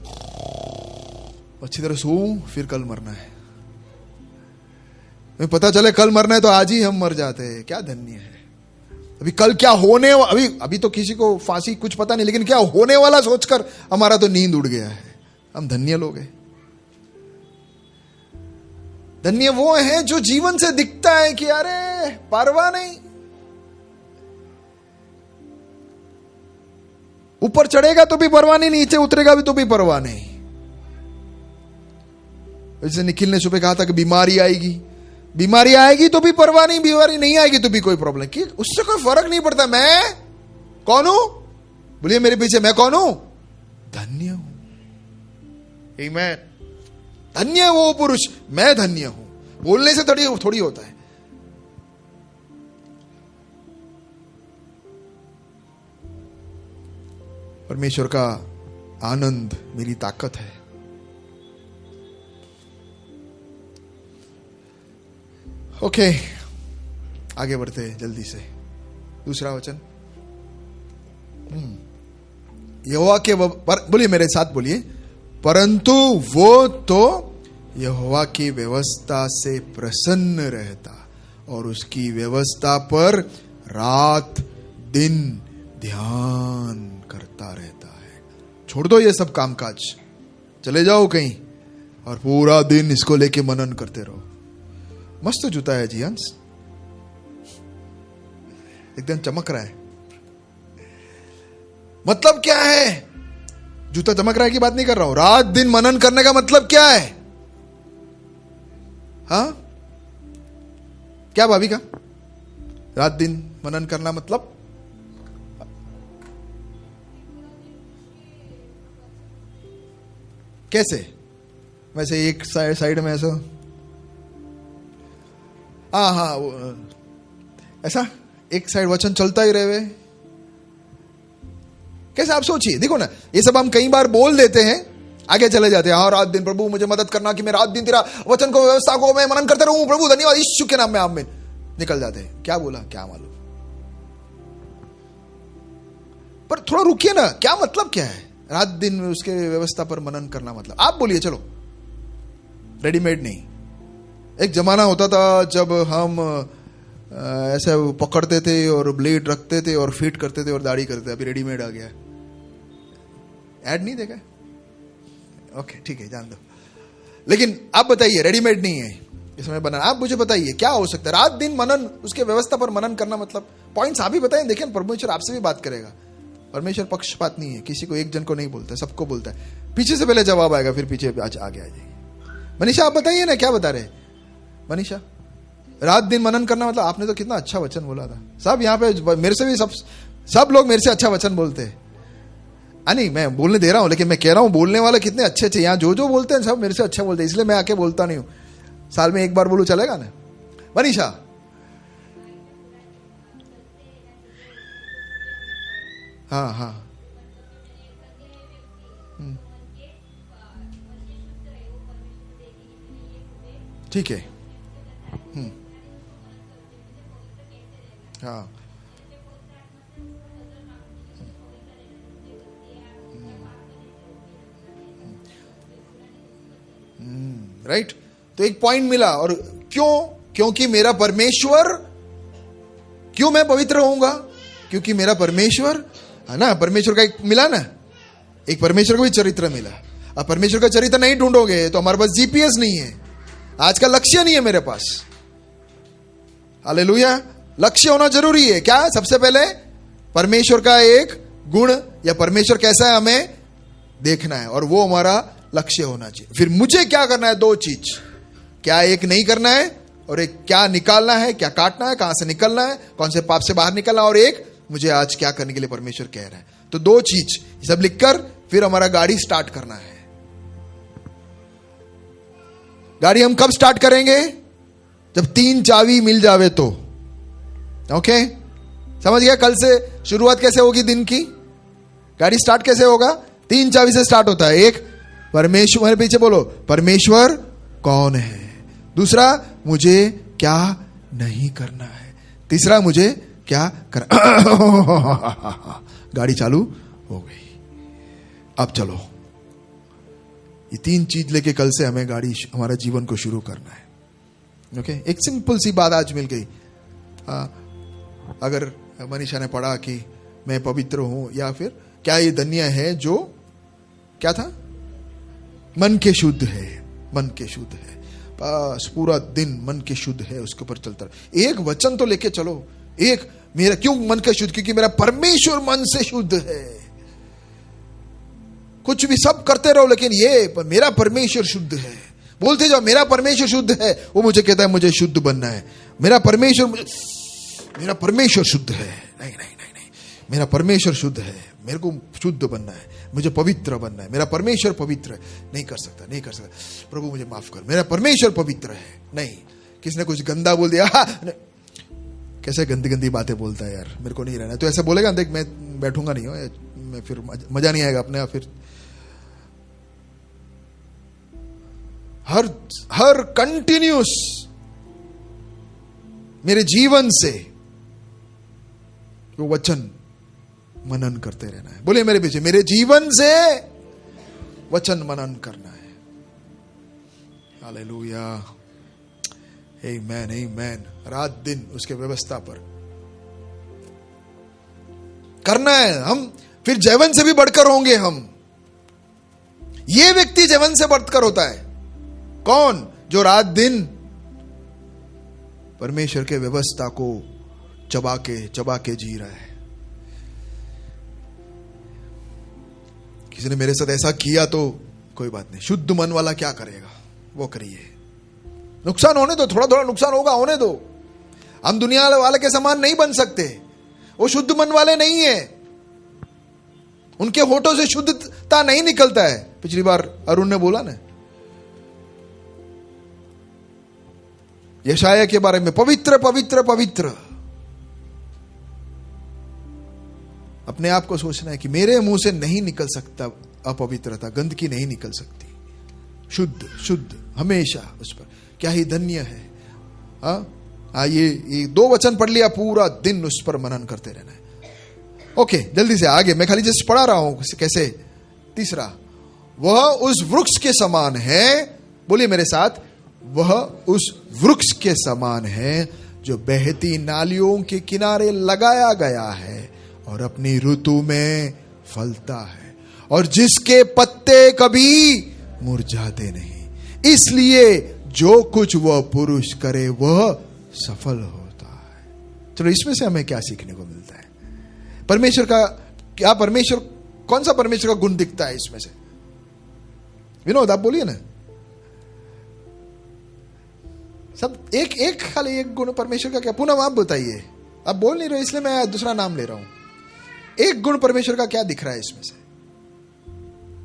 अच्छी तरह सोऊं, फिर कल मरना है, मैं पता चले कल मरना है तो आज ही हम मर जाते हैं, क्या धन्य है? अभी कल क्या होने अभी तो किसी को फांसी कुछ पता नहीं, लेकिन क्या होने वाला सोचकर हमारा तो नींद उड़ गया है। हम धन्य लोग हैं। धन्य वो है जो जीवन से दिखता है कि अरे परवाह नहीं, ऊपर चढ़ेगा तो भी परवाह नहीं, नीचे उतरेगा भी तो भी परवाह नहीं। जैसे निखिल ने सुबह कहा था कि बीमारी आएगी तो भी परवाह नहीं, बीमारी नहीं आएगी तो भी कोई प्रॉब्लम, कि उससे कोई फर्क नहीं पड़ता। मैं कौन हूं? बोलिए मेरे पीछे, मैं कौन हूं? धन्य हूं। आमीन। धन्य वो पुरुष, मैं धन्य हूं। बोलने से थोड़ी होता है। परमेश्वर का आनंद मेरी ताकत है। ओके, आगे बढ़ते हैं जल्दी से। दूसरा वचन, यहोवा के बोलिए मेरे साथ, बोलिए, परंतु वो तो यहोवा की व्यवस्था से प्रसन्न रहता और उसकी व्यवस्था पर रात दिन ध्यान करता रहता है। छोड़ दो ये सब कामकाज, चले जाओ कहीं और पूरा दिन इसको लेके मनन करते रहो। मस्त जूता है जी हंस, एकदम चमक रहा है। मतलब क्या है? जूता चमक रहा है की बात नहीं कर रहा हूं। रात दिन मनन करने का मतलब क्या है? हाँ, क्या भाभी का रात दिन मनन करना मतलब? कैसे? वैसे एक साइड में ऐसा, हाँ ऐसा एक साइड वचन चलता ही रहे। कैसे? आप सोचिए, देखो ना, ये सब हम कई बार बोल देते हैं, आगे चले जाते हैं। हाँ, रात दिन प्रभु मुझे मदद करना कि मैं रात दिन तेरा वचन को, व्यवस्था को मैं मनन करते रहूं, प्रभु धन्यवाद, यीशु के नाम में आमीन। निकल जाते हैं। क्या बोला, क्या मालूम? पर थोड़ा रुकिए ना, क्या मतलब क्या है रात दिन उसके व्यवस्था पर मनन करना? मतलब आप बोलिए, चलो, रेडीमेड नहीं। एक जमाना होता था जब हम ऐसे पकड़ते थे और ब्लेड रखते थे और फिट करते थे और दाढ़ी करते थे। अभी रेडीमेड आ गया। ऐड नहीं देखा? ओके, ठीक है, जान दो। लेकिन आप बताइए, रेडीमेड नहीं है इसमें बना। आप मुझे बताइए क्या हो सकता है रात दिन मनन, उसके व्यवस्था पर मनन करना मतलब? पॉइंट्स आप ही बताएं। देखिए, परमेश्वर आपसे भी बात करेगा। परमेश्वर पक्षपात नहीं है, किसी को एक जन को नहीं बोलता, सबको बोलता है। पीछे से पहले जवाब आएगा, फिर पीछे आगे आ जाएगी। मनीषा, आप बताइए ना, क्या बता रहे? मनीषा, रात दिन मनन करना मतलब? आपने तो कितना अच्छा वचन बोला था। सब यहाँ पे मेरे से भी सब लोग मेरे से अच्छा वचन बोलते हैं। नहीं, मैं बोलने दे रहा हूं, लेकिन मैं कह रहा हूं बोलने वाले कितने अच्छे अच्छे यहाँ जो बोलते हैं सब मेरे से अच्छा बोलते हैं, इसलिए मैं आके बोलता नहीं हूं। साल में एक बार बोलूं चलेगा ना? मनीषा, हाँ, ठीक है, हाँ, राइट। तो एक पॉइंट मिला। और क्यों? क्योंकि मेरा परमेश्वर क्यों मैं पवित्र होऊंगा? क्योंकि मेरा परमेश्वर है ना, परमेश्वर का एक मिला ना, एक परमेश्वर का भी चरित्र मिला। अब परमेश्वर का चरित्र नहीं ढूंढोगे तो हमारे पास जीपीएस नहीं है, आज का लक्ष्य नहीं है मेरे पास। हालेलुया। लक्ष्य होना जरूरी है। क्या? सबसे पहले परमेश्वर का एक गुण या परमेश्वर कैसा है हमें देखना है, और वो हमारा लक्ष्य होना चाहिए। फिर मुझे क्या करना है? दो चीज, क्या एक नहीं करना है और एक क्या निकालना है, क्या काटना है, कहां से निकलना है, कौन से पाप से बाहर निकलना है, और एक मुझे आज क्या करने के लिए परमेश्वर कह रहा है। तो दो चीज सब लिखकर फिर हमारा गाड़ी स्टार्ट करना है। गाड़ी हम कब स्टार्ट करेंगे? जब 3 चाबी मिल जावे तो। ओके, समझ गया? कल से शुरुआत कैसे होगी दिन की? गाड़ी स्टार्ट कैसे होगा? 3 चाबी से स्टार्ट होता है। एक, परमेश्वर, मेरे पीछे बोलो, परमेश्वर कौन है। दूसरा, मुझे क्या नहीं करना है। तीसरा, मुझे क्या करना। गाड़ी चालू हो गई। अब चलो, ये 3 चीज लेके कल से हमें गाड़ी, हमारा जीवन को शुरू करना है। ओके, एक सिंपल सी बात आज मिल गई। अगर मनीषा ने पढ़ा कि मैं पवित्र हूं, या फिर क्या ये धन्य है जो क्या था, मन के शुद्ध है, मन के शुद्ध है। बस पूरा दिन मन के शुद्ध है, उसके ऊपर चलता रहे। एक वचन तो लेके चलो। एक, मेरा क्यों मन का शुद्ध? क्योंकि मेरा परमेश्वर मन से शुद्ध है। कुछ भी सब करते रहो, लेकिन ये मेरा परमेश्वर शुद्ध है। बोलते जाओ, मेरा परमेश्वर शुद्ध है। वो मुझे कहता है मुझे शुद्ध बनना है। मेरा परमेश्वर शुद्ध है। नहीं नहीं नहीं नहीं, मेरा परमेश्वर शुद्ध है, मेरे को शुद्ध बनना है, मुझे पवित्र बनना है। मेरा परमेश्वर पवित्र है। नहीं कर सकता, नहीं कर सकता, प्रभु मुझे माफ कर, मेरा परमेश्वर पवित्र है। नहीं, किसने कुछ गंदा बोल दिया, कैसे गंदी गंदी बातें बोलता है यार, मेरे को नहीं रहना। तो ऐसा बोलेगा, देख मैं बैठूंगा नहीं हो, मैं फिर मजा नहीं आएगा अपने आप। फिर हर कंटिन्यूस मेरे जीवन से वो वचन मनन करते रहना है। बोलिए मेरे पीछे, मेरे जीवन से वचन मनन करना है। हालेलुया, आमेन, आमेन। रात दिन उसके व्यवस्था पर करना है। हम फिर जैवन से भी बढ़कर होंगे। हम, ये व्यक्ति जैवन से बढ़कर होता है। कौन? जो रात दिन परमेश्वर के व्यवस्था को चबा के जी रहा है। किसी ने मेरे साथ ऐसा किया तो कोई बात नहीं, शुद्ध मन वाला क्या करेगा वो करिए। नुकसान होने दो, थोड़ा थोड़ा नुकसान होगा, होने दो। हम दुनिया वाले के समान नहीं बन सकते। वो शुद्ध मन वाले नहीं है, उनके होठों से शुद्धता नहीं निकलता है। पिछली बार अरुण ने बोला ना यशाया के बारे में, पवित्र पवित्र पवित्र। अपने आप को सोचना है कि मेरे मुंह से नहीं निकल सकता अपवित्रता, गंदगी नहीं निकल सकती। शुद्ध शुद्ध हमेशा उस पर। क्या ही धन्य है। ये 2 वचन पढ़ लिया, पूरा दिन उस पर मनन करते रहना है। ओके, जल्दी से आगे, मैं खाली जस्ट पढ़ा रहा हूं कैसे। तीसरा, वह उस वृक्ष के समान है। बोलिए मेरे साथ, वह उस वृक्ष के समान है जो बहती नालियों के किनारे लगाया गया है और अपनी ऋतु में फलता है, और जिसके पत्ते कभी मुरझाते नहीं। इसलिए जो कुछ वह पुरुष करे वह सफल होता है। चलो, इसमें से हमें क्या सीखने को मिलता है? परमेश्वर का क्या, परमेश्वर कौन सा परमेश्वर का गुण दिखता है इसमें से? विनोद आप बोलिए ना। सब एक खाली एक गुण परमेश्वर का क्या? पूनम आप बताइए। आप बोल नहीं रहे इसलिए मैं दूसरा नाम ले रहा हूं। एक गुण परमेश्वर का क्या दिख रहा है इसमें से?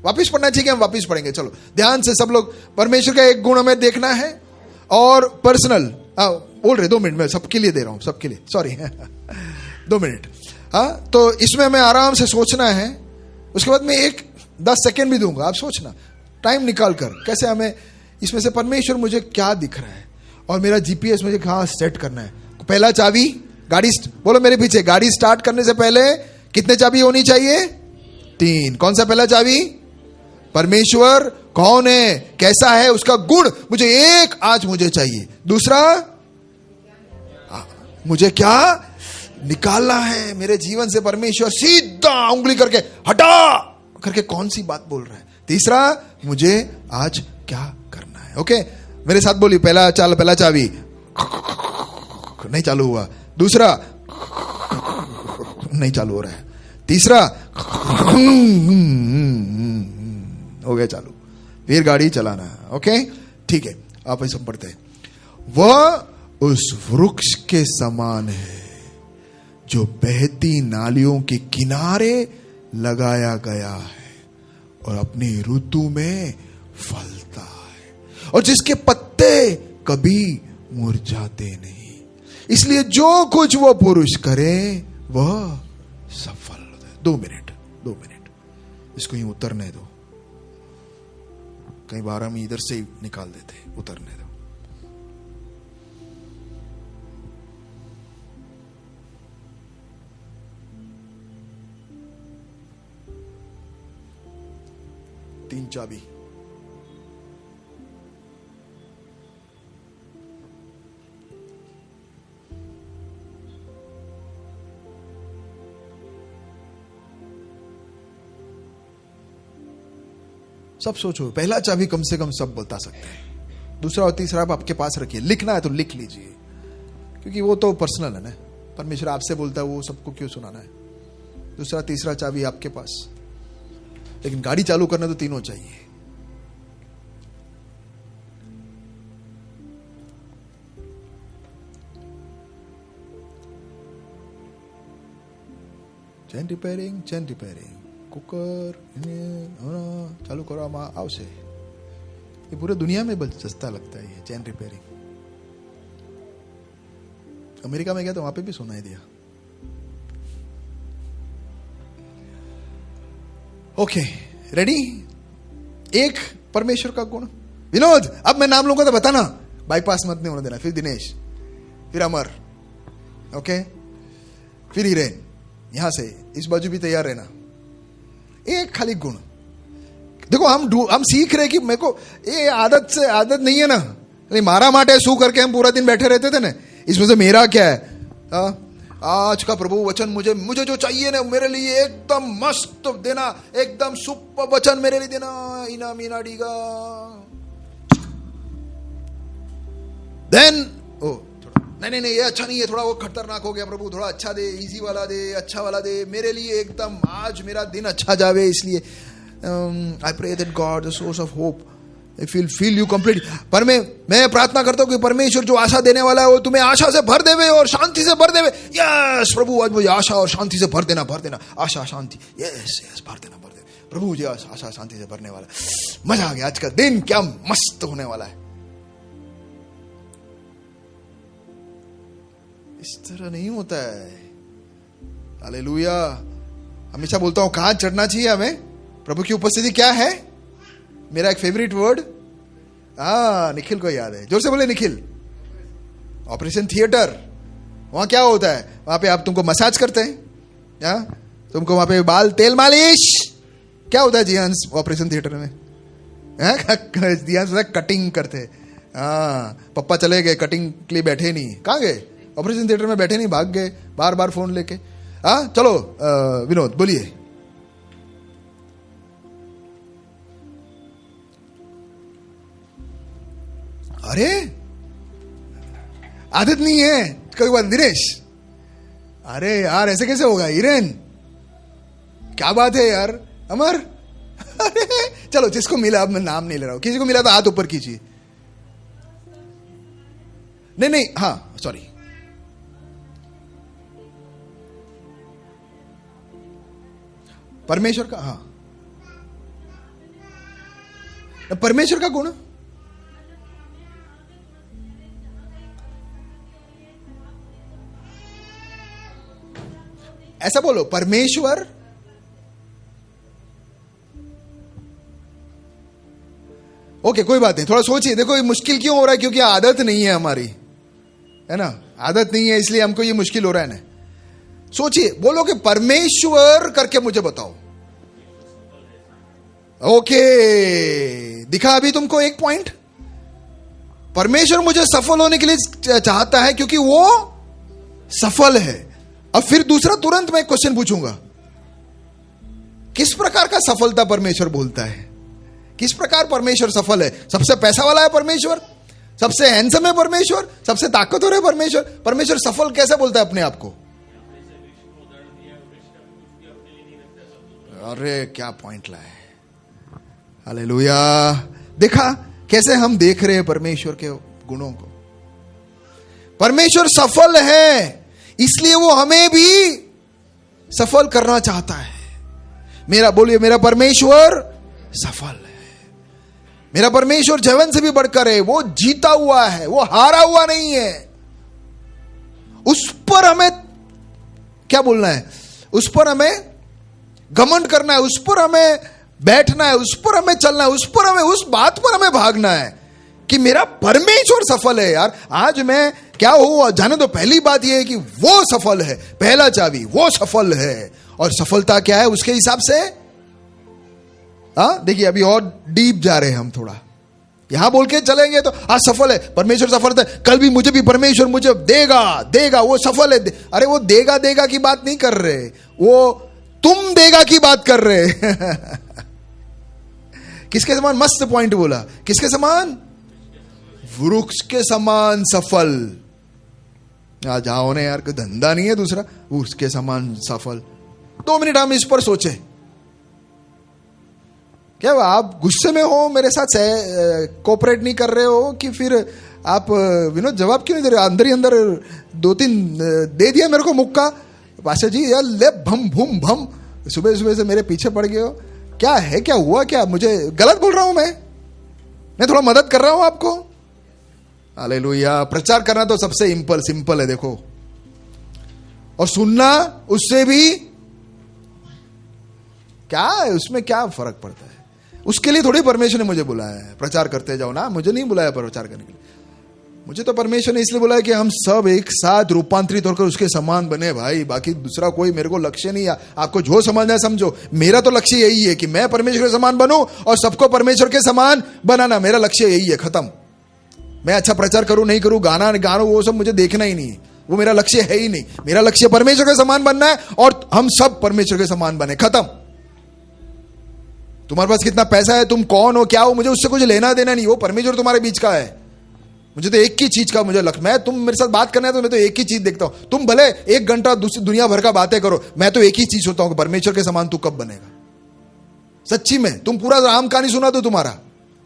वापिस पढ़ना चाहिए, हम वापिस पढ़ेंगे। चलो ध्यान से सब लोग, परमेश्वर का एक गुण हमें देखना है और पर्सनल। बोल रहे 2 मिनट में सबके लिए दे रहा हूं, सबके लिए, सॉरी 2 मिनट। तो इसमें हमें आराम से सोचना है। उसके बाद मैं 10 सेकेंड भी दूंगा, आप सोचना टाइम निकाल कर कैसे हमें इसमें से परमेश्वर मुझे क्या दिख रहा है और मेरा जीपीएस मुझे कहां सेट करना है। पहला चाबी, गाड़ी, बोलो मेरे पीछे, गाड़ी स्टार्ट करने से पहले कितने चाबी होनी चाहिए? 3। कौन सा पहला चाबी? परमेश्वर कौन है, कैसा है, उसका गुण मुझे एक आज मुझे चाहिए। दूसरा, मुझे क्या निकालना है मेरे जीवन से परमेश्वर सीधा उंगली करके हटा करके कौन सी बात बोल रहा है। तीसरा, मुझे आज क्या करना है। ओके, मेरे साथ बोलिए, पहला चाबी नहीं चालू हुआ, दूसरा नहीं चालू हो रहा है, तीसरा हो गया चालू, फिर गाड़ी चलाना है। ओके ठीक है, आप ऐसा पढ़ते हैं। वह उस वृक्ष के समान है जो बहती नालियों के किनारे लगाया गया है और अपनी ऋतु में फलता है और जिसके पत्ते कभी मुरझाते नहीं। इसलिए जो कुछ वो पुरुष करे वह सफल होता है। 2 मिनट इसको यूं उतरने दो, कई बार हम इधर से ही निकाल देते, उतरने दो। तीन चाबी, सब सोचो। पहला चाबी कम से कम सब बता सकते हैं, दूसरा और तीसरा आप आपके पास रखिए। लिखना है तो लिख लीजिए, क्योंकि वो तो पर्सनल है ना, परमेश्वर आपसे बोलता है, वो सबको क्यों सुनाना है। दूसरा तीसरा चाबी आपके पास, लेकिन गाड़ी चालू करना तो तीनों चाहिए। चेन रिपेयरिंग कुकर चालू करो आवश्य। ये पूरे दुनिया में सस्ता लगता है ये चेन रिपेयरिंग। अमेरिका में गया तो वहां पे भी सुनाई दिया। Okay ready. एक परमेश्वर का गुण। विनोद, अब मैं नाम लूंगा तो बताना, बाईपास मत नहीं होने देना। फिर दिनेश, फिर अमर, ओके, फिर हिरेन। यहां से इस बाजू भी तैयार रहना। एक खाली गुण देखो, हम सीख रहे कि मेरे को ये आदत नहीं है ना, नहीं मारा माटे सू करके हम पूरा दिन बैठे रहते थे ना। इसमें से मेरा क्या है? आज का प्रभु वचन मुझे जो चाहिए ना, मेरे लिए एकदम मस्त देना, एकदम सुपर वचन मेरे लिए देना। इना मीना डीगा देन नहीं ये अच्छा नहीं है, थोड़ा वो खतरनाक हो गया प्रभु, थोड़ा अच्छा दे, इजी वाला दे, अच्छा वाला दे मेरे लिए, एकदम आज मेरा दिन अच्छा जावे। इसलिए I pray that God the source of hope fill you complete. पर मैं प्रार्थना करता हूं कि परमेश्वर जो आशा देने वाला है वो तुम्हें आशा से भर देवे और शांति से भर देवे। यस प्रभु, आज मुझे आशा और शांति से भर देना, आशा शांति, यस भर देना प्रभु, मुझे आशा शांति से भरने वाला। मजा आ गया, आज का दिन क्या मस्त होने वाला है। इस तरह नहीं होता है। हालेलुया। हमेशा बोलता हूं कहां चढ़ना चाहिए हमें? प्रभु की उपस्थिति क्या है? मेरा एक फेवरेट वर्ड, निखिल को याद है, जोर से बोले निखिल। Operation theatre. वहां क्या होता है? वहां पे आप तुमको मसाज करते हैं, तुमको वहां पे बाल तेल मालिश। क्या होता है जी हंस ऑपरेशन थिएटर में? कटिंग करते। पप्पा चले गए, कटिंग के लिए बैठे नहीं। कहां गए? ऑपरेशन थिएटर में बैठे नहीं, भाग गए बार बार फोन लेके। चलो विनोद बोलिए। अरे आदत नहीं है कोई बात। दिनेश, अरे यार ऐसे कैसे होगा? हिरेन, क्या बात है यार। अमर, अरे चलो जिसको मिला, अब मैं नाम नहीं ले रहा हूं, किसी को मिला तो हाथ ऊपर कीजिए। नहीं, हाँ सॉरी, परमेश्वर का, परमेश्वर का गुण। ऐसा बोलो, परमेश्वर ओके कोई बात नहीं, थोड़ा सोचिए। देखो ये मुश्किल क्यों हो रहा है? क्योंकि आदत नहीं है हमारी, है ना, आदत नहीं है, इसलिए हमको ये मुश्किल हो रहा है ना। सोचिए, बोलो कि परमेश्वर करके मुझे बताओ। ओके, दिखा अभी तुमको एक पॉइंट। परमेश्वर मुझे सफल होने के लिए चाहता है क्योंकि वो सफल है। अब फिर दूसरा, तुरंत मैं एक क्वेश्चन पूछूंगा, किस प्रकार का सफलता परमेश्वर बोलता है? किस प्रकार परमेश्वर सफल है? सबसे पैसा वाला है परमेश्वर? सबसे हैंडसम है परमेश्वर? सबसे ताकतवर है परमेश्वर? परमेश्वर सफल कैसे बोलता है अपने आप को? अरे क्या पॉइंट लाए, हालेलुया। देखा कैसे हम देख रहे हैं परमेश्वर के गुणों को। परमेश्वर सफल है, इसलिए वो हमें भी सफल करना चाहता है। मेरा बोलिए, मेरा परमेश्वर सफल है। मेरा परमेश्वर जीवन से भी बढ़कर है। वो जीता हुआ है, वो हारा हुआ नहीं है। उस पर हमें क्या बोलना है? उस पर हमें घमंड करना है, उस पर हमें बैठना है, उस पर हमें चलना है, उस पर हमें, उस बात पर हमें भागना है कि मेरा परमेश्वर सफल है। यार आज मैं क्या हूं जाने दो, पहली बात यह है कि वो सफल है। पहला चाबी, वो सफल है। और सफलता क्या है उसके हिसाब से? देखिए अभी और डीप जा रहे हैं हम थोड़ा। यहां बोल के चलेंगे तो आज सफल है, परमेश्वर सफल है, कल भी मुझे भी परमेश्वर मुझे देगा देगा, वो सफल है। अरे वो देगा देगा की बात नहीं कर रहे, वो तुम देगा की बात कर रहे। किसके समान? मस्त पॉइंट बोला। किसके समान? वृक्ष के समान सफल। जाओ ने यार, कोई धंधा नहीं है दूसरा, वृक्ष के समान सफल। 2 मिनट हम इस पर सोचे। क्या आप गुस्से में हो, मेरे साथ कोऑपरेट नहीं कर रहे हो, कि फिर आप विनोद जवाब क्यों नहीं दे रहे? अंदर ही अंदर 2-3 दे दिया मेरे को मुक्का। पाशा जी यार, ले भम भूम भम, सुबह सुबह से मेरे पीछे पड़ गए हो। क्या है, क्या हुआ? क्या मुझे गलत बोल रहा हूं? मैं थोड़ा मदद कर रहा हूं आपको। हालेलुया। प्रचार करना तो सबसे सिंपल है, देखो, और सुनना उससे भी क्या है, उसमें क्या फर्क पड़ता है? उसके लिए थोड़ी परमेश्वर ने मुझे बुलाया है प्रचार करते जाओ ना, मुझे नहीं बुलाया प्रचार करने के लिए। मुझे तो परमेश्वर ने इसलिए बुलाया कि हम सब एक साथ रूपांतरित होकर उसके समान बने भाई। बाकी दूसरा कोई मेरे को लक्ष्य नहीं है। आपको जो समझना है समझो, मेरा तो लक्ष्य यही है कि मैं परमेश्वर के समान बनूं और सबको परमेश्वर के समान बनाना। मेरा लक्ष्य यही है, खत्म। मैं अच्छा प्रचार करूं नहीं करूं, गाना वो सब मुझे देखना ही नहीं है, वो मेरा लक्ष्य है ही नहीं। मेरा लक्ष्य परमेश्वर के समान बनना है और हम सब परमेश्वर के समान बने, खत्म। तुम्हारे पास कितना पैसा है, तुम कौन हो, क्या हो, मुझे उससे कुछ लेना देना नहीं। वो परमेश्वर तुम्हारे बीच का है। मुझे तो एक ही चीज का मुझे लक्ष्य, मैं तुम मेरे साथ बात करना है तो मैं तो एक ही चीज देखता हूं। तुम भले 1 घंटा दूसरी दुनिया भर का बातें करो, मैं तो एक ही चीज सोचता हूं, परमेश्वर के समान तू कब बनेगा। सच्ची में तुम पूरा राम कहानी सुना दो तुम्हारा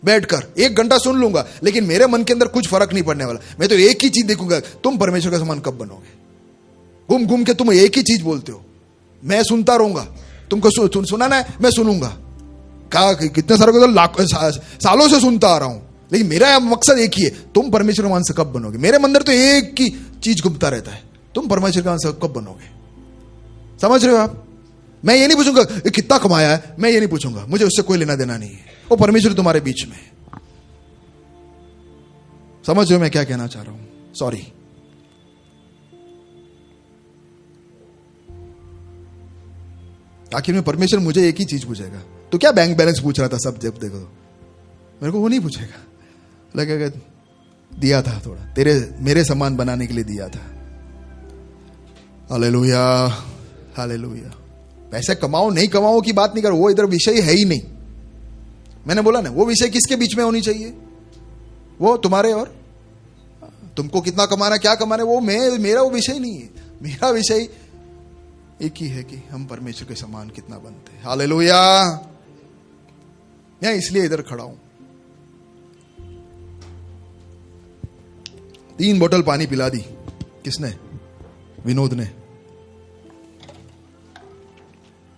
बैठकर, 1 घंटा सुन लूंगा, लेकिन मेरे मन के अंदर कुछ फर्क नहीं पड़ने वाला। मैं तो एक ही चीज देखूंगा, तुम परमेश्वर के समान कब बनोगे। घूम घूम के तुम एक ही चीज बोलते हो, मैं सुनता रहूंगा। तुमको सुनाना है, मैं सुनूंगा। कितने सारे को तो सालों से सुनता आ रहा हूं, लेकिन मेरा मकसद एक ही है, तुम परमेश्वर के से कब बनोगे। मेरे अंदर तो एक ही चीज घूमता रहता है, तुम परमेश्वर के से कब बनोगे। समझ रहे हो आप? मैं ये नहीं पूछूंगा कितना कमाया है, मैं ये नहीं पूछूंगा, मुझे उससे कोई लेना देना नहीं है। वो परमेश्वर तुम्हारे बीच में है। समझ रहे हो मैं क्या कहना चाह रहा हूं? सॉरी। आखिर में परमेश्वर मुझे एक ही चीज पूछेगा, तो क्या बैंक बैलेंस पूछ रहा था सब, जब देखो तो मेरे को वो नहीं पूछेगा। लगेगा दिया था थोड़ा, मेरे समान बनाने के लिए दिया था। Hallelujah, hallelujah. पैसे कमाओ नहीं कमाओ की बात नहीं करो, वो इधर विषय है ही नहीं। मैंने बोला ना, वो विषय किसके बीच में होनी चाहिए? वो तुम्हारे और तुमको कितना कमाना, क्या कमाना, वो मेरा वो विषय नहीं है। मेरा विषय एक ही है कि हम परमेश्वर के समान कितना बनते हैं। हालेलुया। मैं इसलिए इधर खड़ा हूं। 3 बोतल पानी पिला दी। किसने? विनोद ने।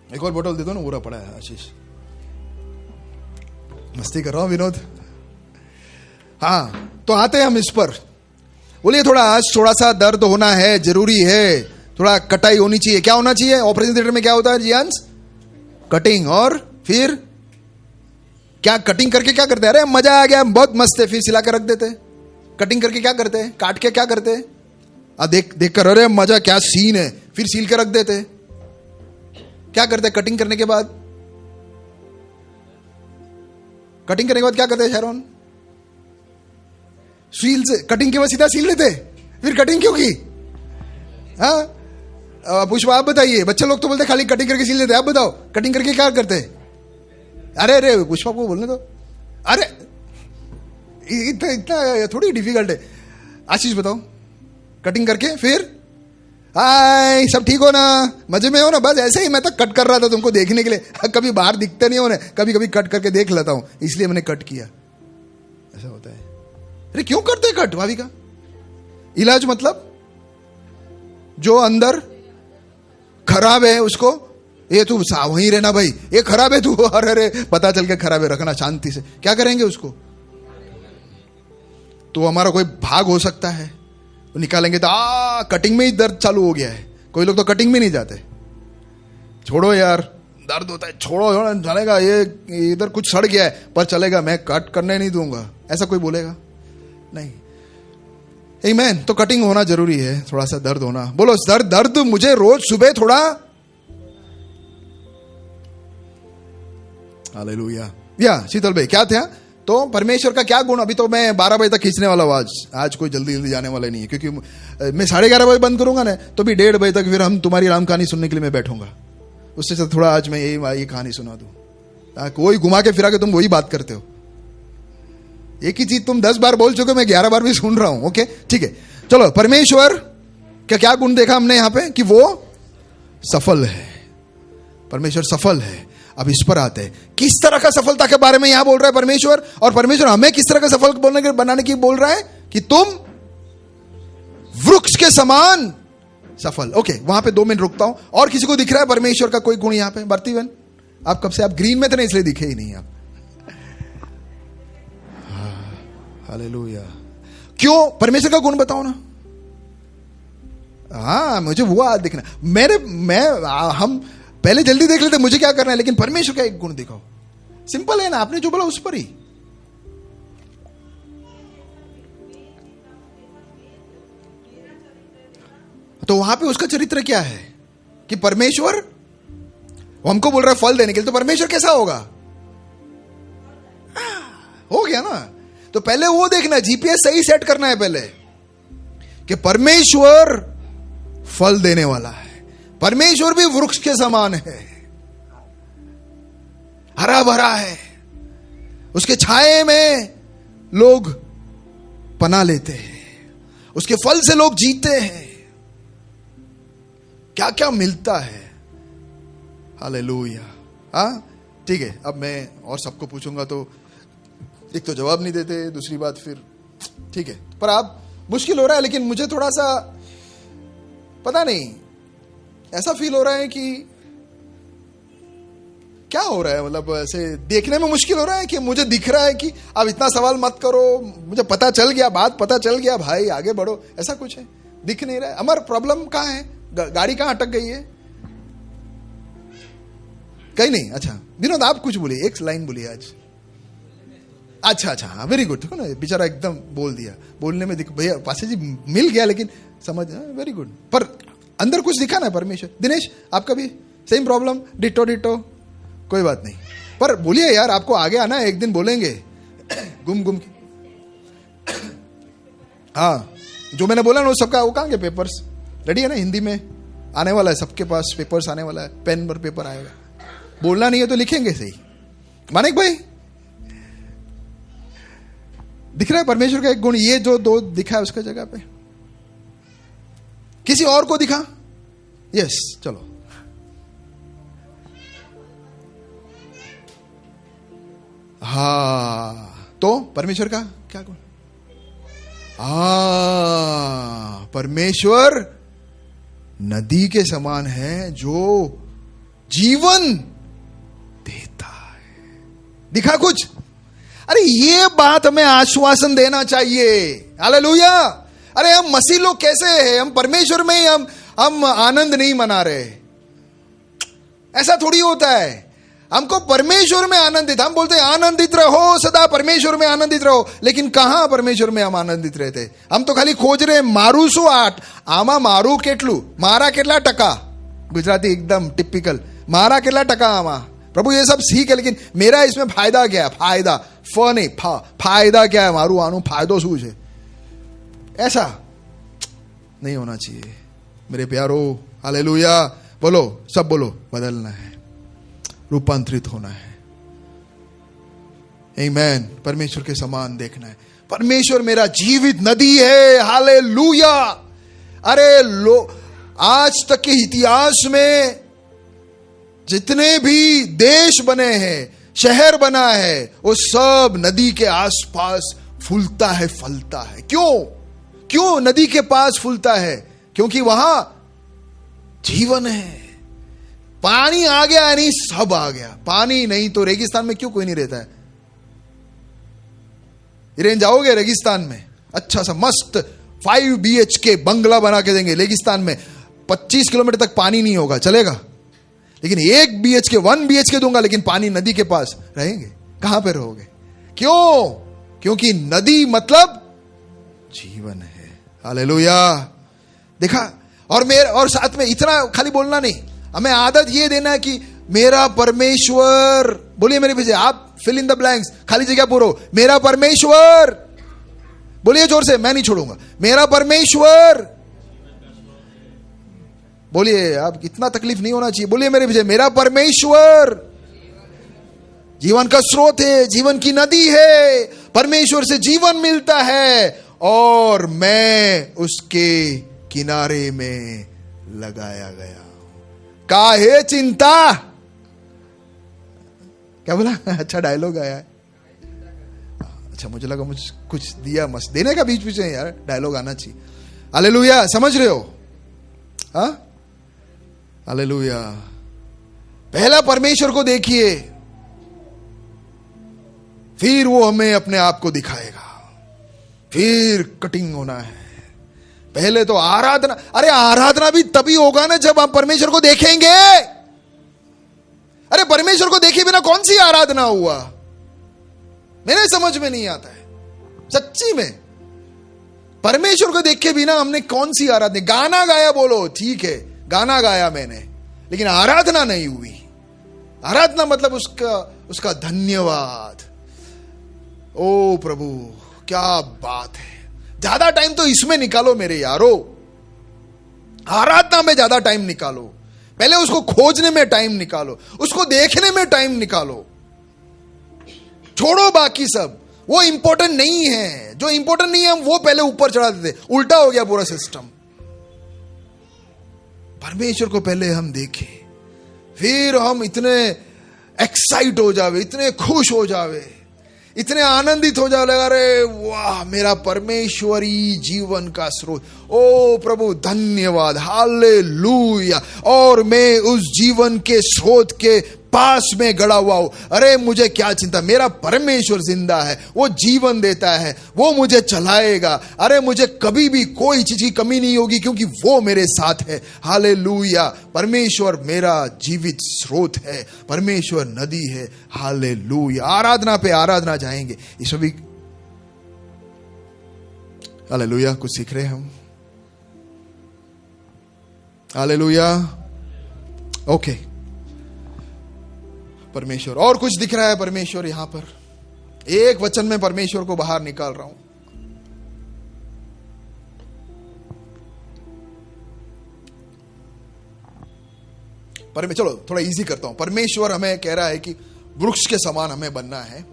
एक और बोतल दे दो ना, पूरा पड़ा है। आशीष, मस्ती कर रहा हूं विनोद। हाँ, तो आते हैं हम इस पर। बोलिए, थोड़ा सा दर्द होना है, जरूरी है, थोड़ा कटाई होनी चाहिए। क्या होना चाहिए? ऑपरेशन थिएटर में क्या होता है जियांस? कटिंग। और फिर क्या कटिंग करके क्या करते हैं? अरे मजा आ गया, बहुत मस्त है, फिर सिला के रख देते हैं। कटिंग करके क्या करते हैं? काट के क्या करते हैं? देख कर अरे मजा, क्या सीन है, फिर सील के रख देते हैं। क्या करते हैं कटिंग करने के बाद? कटिंग करने के बाद क्या करते हैं शैरोन? सील से, कटिंग के बाद सीधा सील लेते, फिर कटिंग क्यों की? हाँ, पुष्पा आप बताइए, बच्चे लोग तो बोलते खाली कटिंग करके सील लेते, आप बताओ कटिंग करके क्या करते? अरे अरे पुष्पा को बोलने दो, अरे इतना इतना थोड़ी डिफिकल्ट है। आशीष बताओ, कटिंग करके फिर हाय सब ठीक हो ना, मजे में हो ना? बस ऐसे ही मैं तो कट कर रहा था तुमको देखने के लिए, कभी बाहर दिखते नहीं हो ना, कभी कभी कट करके देख लेता हूं इसलिए मैंने कट किया। ऐसा होता है। अरे क्यों करते कट भाभी का? इलाज मतलब जो अंदर खराब है उसको, ये तू वहीं रहना भाई, ये खराब है तू, अरे अरे पता चल के खराब है, रखना शांति से। क्या करेंगे उसको? तो हमारा कोई भाग हो सकता है तो निकालेंगे, तो कटिंग में ही दर्द चालू हो गया है। कोई लोग तो कटिंग में नहीं जाते, छोड़ो यार दर्द होता है, छोड़ो चलेगा, ये इधर कुछ सड़ गया है पर चलेगा, मैं कट करने नहीं दूंगा, ऐसा कोई बोलेगा नहीं। आमीन। तो कटिंग होना जरूरी है, थोड़ा सा दर्द होना। बोलो दर्द मुझे रोज सुबह थोड़ा। हालेलुया। या शीतल भाई क्या था? तो परमेश्वर का क्या गुण? अभी तो मैं 12 बजे तक खींचने वाला हूँ, आज कोई जल्दी जाने वाला नहीं है, क्योंकि मैं 11:30 बजे बंद करूंगा ना, तो भी 1:30 बजे तक फिर हम तुम्हारी राम कहानी सुनने के लिए मैं बैठूंगा। उससे थोड़ा आज मैं ये कहानी सुना दूं। कोई घुमा के फिरा के तुम वही बात करते हो, एक ही चीज तुम 10 बार बोल चुके, मैं 11 बार भी सुन रहा हूं। ओके ठीक है, चलो। परमेश्वर का क्या गुण देखा हमने यहां पे? कि वो सफल है। परमेश्वर सफल है। अब इस पर आते हैं, किस तरह का सफलता के बारे में यहां बोल रहा है परमेश्वर, और परमेश्वर हमें किस तरह का सफल बनाने की बोल रहा है? कि तुम वृक्ष के समान सफल। ओके, वहां पे 2 मिनट रुकता हूं। और किसी को दिख रहा है परमेश्वर का कोई गुण यहां पे? भारती बहन आप कब से, आप ग्रीन में थे ना इसलिए दिखे ही नहीं आप। हालेलुया। क्यों? परमेश्वर का गुण बताओ ना। हाँ मुझे वो आज दिखना, हम पहले जल्दी देख लेते मुझे क्या करना है, लेकिन परमेश्वर का एक गुण दिखाओ। सिंपल है ना, आपने जो बोला उस पर ही। तो वहां पे उसका चरित्र क्या है? कि परमेश्वर हमको बोल रहा है फल देने के लिए, तो परमेश्वर कैसा होगा? हो गया ना। तो पहले वो देखना, जीपीएस सही सेट करना है पहले, कि परमेश्वर फल देने वाला है। परमेश्वर भी वृक्ष के समान है, हरा भरा है, उसके छाए में लोग पनाह लेते हैं, उसके फल से लोग जीते हैं। क्या क्या मिलता है। हालेलुया। हाँ ठीक है, अब मैं और सबको पूछूंगा तो एक तो जवाब नहीं देते, दूसरी बात फिर ठीक है, पर आप मुश्किल हो रहा है। लेकिन मुझे थोड़ा सा पता नहीं, ऐसा फील हो रहा है कि क्या हो रहा है, मतलब ऐसे देखने में मुश्किल हो रहा है कि मुझे दिख रहा है कि अब इतना सवाल मत करो, मुझे पता चल गया, बात पता चल गया भाई, आगे बढ़ो, ऐसा कुछ है, दिख नहीं रहा है। हमारा प्रॉब्लम कहाँ है? गाड़ी कहाँ अटक गई है? कहीं नहीं। अच्छा विनोद आप कुछ बोलिए, एक लाइन बोलिए आज। अच्छा अच्छा हाँ वेरी गुड। देखो ना बेचारा एकदम बोल दिया, बोलने में भैया पासे जी मिल गया, लेकिन समझ वेरी गुड, पर अंदर कुछ दिखा ना परमेश्वर। दिनेश आपका भी सेम प्रॉब्लम, डिटो डिटो, कोई बात नहीं, पर बोलिए यार, आपको आगे आना है, एक दिन बोलेंगे गुम गुम। हाँ जो मैंने बोला ना वो सबका, वो कहाँ के पेपर्स रेडी है ना? हिंदी में आने वाला है, सबके पास पेपर्स आने वाला है, पेन पर पेपर आएगा। बोलना नहीं है तो लिखेंगे सही। मानिक भाई दिख रहा है परमेश्वर का एक गुण, ये जो 2 दिखा है उसका जगह पे किसी और को दिखा? यस चलो। हाँ तो परमेश्वर का क्या गुण? परमेश्वर नदी के समान है जो जीवन देता है। दिखा कुछ? अरे ये बात हमें आश्वासन देना चाहिए। हालेलुया। अरे हम मसीह लोग कैसे हैं, हम परमेश्वर में ही हम आनंद नहीं मना रहे, ऐसा थोड़ी होता है। हमको परमेश्वर में आनंदित, हम बोलते हैं आनंदित रहो सदा, परमेश्वर में आनंदित रहो, लेकिन कहां परमेश्वर में हम आनंदित रहते? हम तो खाली खोज रहे मारू શું 8 આમાં મારું કેટલું, મારા કેટલા ટકા, गुजराती एकदम टिपिकल, मारा કેટલા ટકા આમાં। प्रभु ये सब सीख है, लेकिन मेरा इसमें फायदा क्या है? फायदा फ नहीं फायदा क्या है? मारू आनू फायदो शू है? ऐसा नहीं होना चाहिए। मेरे प्यारो, हालेलुया, बोलो, सब बोलो, बदलना है, रूपांतरित होना है। आमीन। परमेश्वर के समान देखना है। परमेश्वर मेरा जीवित नदी है, हालेलुया। अरे आज तक के इतिहास में जितने भी देश बने हैं, शहर बना है, वो सब नदी के आसपास फूलता है, फलता है। क्यों नदी के पास फूलता है? क्योंकि वहां जीवन है। पानी आ गया नहीं, सब आ गया। पानी नहीं तो रेगिस्तान में क्यों कोई नहीं रहता है? इरेन जाओगे रेगिस्तान में, अच्छा सा मस्त 5 BHK बंगला बना के देंगे रेगिस्तान में, 25 किलोमीटर तक पानी नहीं होगा, चलेगा। लेकिन 1 BHK 1 BHK दूंगा, लेकिन पानी नदी के पास रहेंगे, कहां पे रहोगे? क्यों? क्योंकि नदी मतलब जीवन है। हालेलुया। देखा? और साथ में इतना खाली बोलना नहीं, हमें आदत ये देना है कि मेरा परमेश्वर, बोलिए मेरे पीछे, आप फिल इन द ब्लैंक्स, खाली जगह पूरो, मेरा परमेश्वर, बोलिए जोर से, मैं नहीं छोड़ूंगा, मेरा परमेश्वर। बोलिए, आप इतना तकलीफ नहीं होना चाहिए, बोलिए मेरे पीछे, मेरा परमेश्वर जीवन का स्रोत है, जीवन की नदी है, परमेश्वर से जीवन मिलता है और मैं उसके किनारे में लगाया गया। काहे चिंता? क्या बोला? अच्छा डायलॉग आया है। अच्छा, मुझे लगा मुझे कुछ दिया मस्त देने का बीच बीच में, यार डायलॉग आना चाहिए। हालेलुया, समझ रहे हो? हाँ, हालेलुया। पहला परमेश्वर को देखिए, फिर वो हमें अपने आप को दिखाएगा, फिर कटिंग होना है। पहले तो आराधना, अरे आराधना भी तभी होगा ना जब आप परमेश्वर को देखेंगे। अरे परमेश्वर को देखे बिना कौन सी आराधना हुआ? मेरे समझ में नहीं आता है सच्ची में। परमेश्वर को देखे बिना हमने कौन सी आराधना? गाना गाया, बोलो ठीक है, गाना गाया मैंने, लेकिन आराधना नहीं हुई। आराधना मतलब उसका धन्यवाद। ओ प्रभु, क्या बात है। ज्यादा टाइम तो इसमें निकालो मेरे यारो, आराधना में ज्यादा टाइम निकालो। पहले उसको खोजने में टाइम निकालो, उसको देखने में टाइम निकालो, छोड़ो बाकी सब, वो इंपॉर्टेंट नहीं है। जो इंपॉर्टेंट नहीं है हम वो पहले ऊपर चढ़ा देते, उल्टा हो गया पूरा सिस्टम। परमेश्वर को पहले हम देखें, फिर हम इतने एक्साइट हो जावे, इतने खुश हो जावे, इतने आनंदित हो जाए, अरे वाह मेरा परमेश्वरी जीवन का स्रोत, ओ प्रभु धन्यवाद, हालेलुया। और मैं उस जीवन के स्रोत के पास में गड़ा हुआ हूं। अरे मुझे क्या चिंता, मेरा परमेश्वर जिंदा है, वो जीवन देता है, वो मुझे चलाएगा। अरे मुझे कभी भी कोई चीज की कमी नहीं होगी, क्योंकि वो मेरे साथ है। हालेलुया। परमेश्वर मेरा जीवित स्रोत है, परमेश्वर नदी है। हालेलुया। आराधना पे आराधना जाएंगे इसमें भी। हालेलुया। कुछ सीख रहे हैं हम। हालेलुया। ओके, परमेश्वर और कुछ दिख रहा है। परमेश्वर यहां पर एक वचन में परमेश्वर को बाहर निकाल रहा हूं। चलो थोड़ा इजी करता हूं। परमेश्वर हमें कह रहा है कि वृक्ष के समान हमें बनना है,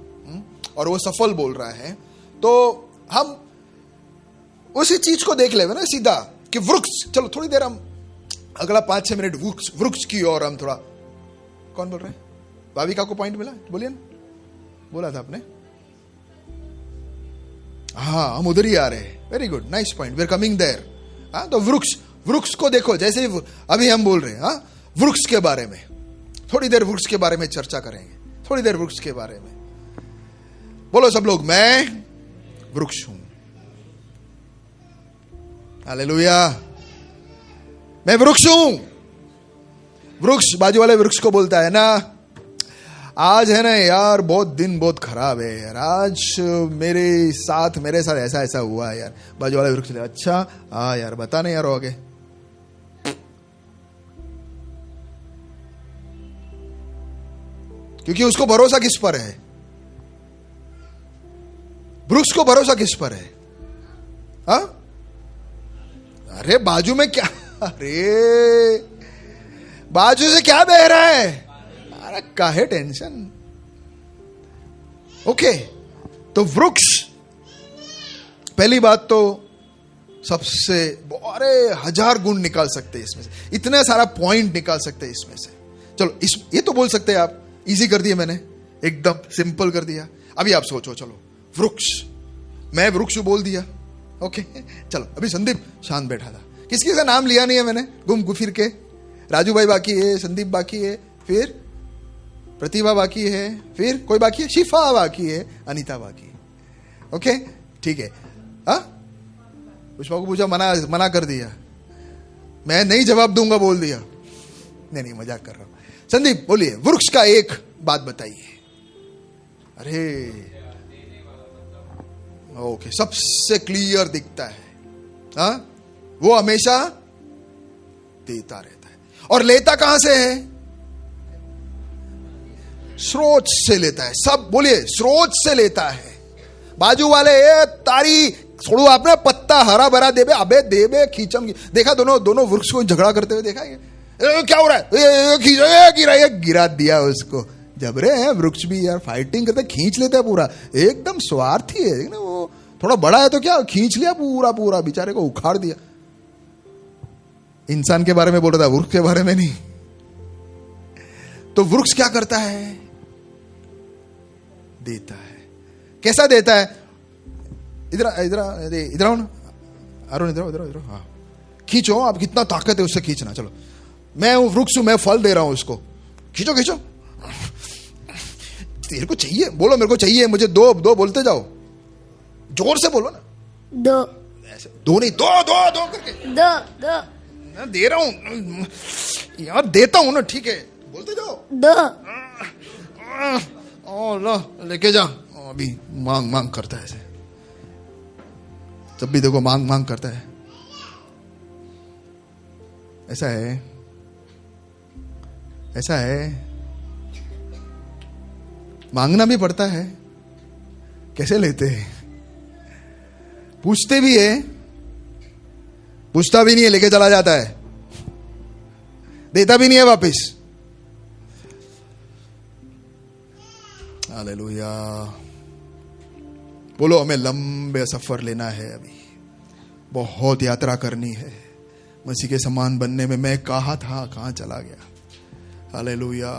और वो सफल बोल रहा है। तो हम उसी चीज को देख लेंगे ना सीधा कि वृक्ष। चलो थोड़ी देर हम अगला 5-6 मिनट वृक्ष की और हम थोड़ा। कौन बोल रहे हैं? भाविका को पॉइंट मिला? बोलिए ना, बोला था आपने। हाँ, हम उधर ही आ रहे हैं। Very good, nice point, we are coming there. हाँ, तो वृक्ष को देखो, जैसे अभी हम बोल रहे हैं। हाँ, वृक्ष के बारे में थोड़ी देर, वृक्ष के बारे में चर्चा करेंगे थोड़ी देर। वृक्ष के बारे में बोलो सब लोग, मैं वृक्ष हूं। हालेलुया। मैं वृक्ष हूं। वृक्ष बाजू वाले वृक्ष को बोलता है ना, आज है ना यार, बहुत खराब है यार, आज मेरे साथ ऐसा हुआ है यार। बाजू वाले वृक्ष, अच्छा हाँ यार, बता नहीं यार हो आगे। क्योंकि उसको भरोसा किस पर है? वृक्ष को भरोसा किस पर है? हाँ, अरे बाजू में क्या अरे बाजू से क्या बह रहा है? अरे काहे टेंशन। ओके, तो वृक्ष, पहली बात तो सबसे, अरे 1000 गुण निकाल सकते हैं इसमें से, इतने सारा पॉइंट निकाल सकते हैं इसमें से। चलो ये तो बोल सकते हैं आप, इजी कर दिया मैंने, एकदम सिंपल कर दिया। अभी आप सोचो, चलो वृक्ष, मैं वृक्ष बोल दिया, ओके। चलो अभी संदीप शांत बैठा था, किसकी का नाम लिया नहीं है मैंने, घूम फिर के। राजू भाई बाकी है, संदीप बाकी है, फिर प्रतिभा बाकी है, फिर कोई बाकी है, शिफा बाकी है, अनीता बाकी है, ओके ठीक है। पुष्पा को पूछा, मना कर दिया, मैं नहीं जवाब दूंगा बोल दिया। नहीं मजाक कर रहा हूं। संदीप बोलिए, वृक्ष का एक बात बताइए। अरे ओके, सबसे क्लियर दिखता है, वो हमेशा देता रहता है। और लेता कहां से है? स्रोत से लेता है। सब बोलिए, स्रोत से लेता है। बाजू वाले तारी छोड़ो, आपने पत्ता हरा भरा देबे, अबे देबे खींचम। देखा दोनों वृक्ष को झगड़ा करते हुए देखा है? क्या हो रहा है? गिरा दिया उसको। जबरे हैं वृक्ष भी यार, फाइटिंग करते, खींच लेते हैं पूरा, एकदम स्वार्थी है ना वो। थोड़ा बड़ा है तो क्या, खींच लिया पूरा, बेचारे को उखाड़ दिया। इंसान के बारे में बोल रहा था, वृक्ष के बारे में नहीं। तो वृक्ष क्या करता है? देता है। कैसा देता है? इधर आओ ना, अरुण इधर। हाँ, खींचो, आप कितना ताकत है उससे खींचना। चलो, मैं हूं वृक्ष हूं, मैं फल दे रहा हूं उसको, खींचो। तेरे को चाहिए, बोलो मेरे को चाहिए, मुझे दो बोलते जाओ, जोर से बोलो ना। दो, ऐसे दो नहीं, दो करके दो मैं दे रहा हूं यार, देता हूं ना, ठीक है, बोलते जाओ। दो, लो लेके जा। अभी मांग करता है ऐसे, जब भी देखो मांग करता है। ऐसा है, मांगना भी पड़ता है। कैसे लेते हैं? पूछते भी है, पूछता भी नहीं है, लेके चला जाता है, देता भी नहीं है वापस। हालेलुया। बोलो, हमें लंबे सफर लेना है, अभी बहुत यात्रा करनी है मसीह के समान बनने में। मैं कहा था, कहां चला गया? हालेलुया।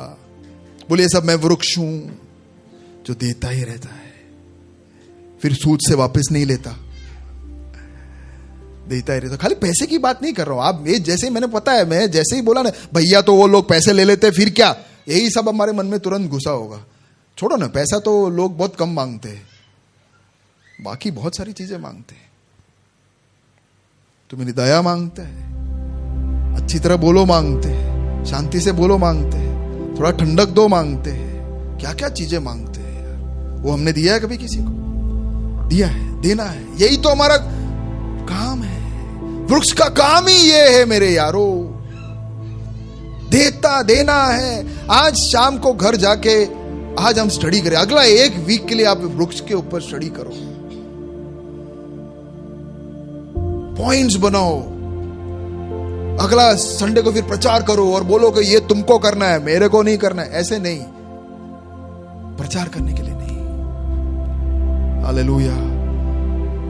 बोलिए सब, मैं वृक्ष हूं जो देता ही रहता है, फिर सूद से वापस नहीं लेता, देता ही रहता। खाली पैसे की बात नहीं कर रहा हूं। आप जैसे ही मैंने पता है, मैं जैसे ही बोला ना, भैया तो वो लोग पैसे ले लेते फिर क्या, यही सब हमारे मन में तुरंत घुसा होगा। छोड़ो ना, पैसा तो लोग बहुत कम मांगते हैं, बाकी बहुत सारी चीजें मांगते हैं। तो मेरी दया मांगते हैं, अच्छी तरह बोलो मांगते हैं, शांति से बोलो मांगते हैं, थोड़ा ठंडक दो मांगते हैं, क्या क्या चीजें मांगते हैं यार। वो हमने दिया है कभी किसी को? दिया है, देना है, यही तो हमारा काम है। वृक्ष का काम ही ये है मेरे यारो, देना है। आज शाम को घर जाके आज हम स्टडी करें, अगला 1 वीक के लिए आप वृक्ष के ऊपर स्टडी करो, पॉइंट्स बनाओ। अगला संडे को फिर प्रचार करो और बोलो कि ये तुमको करना है, मेरे को नहीं करना है। ऐसे नहीं, प्रचार करने के लिए नहीं। हालेलुया।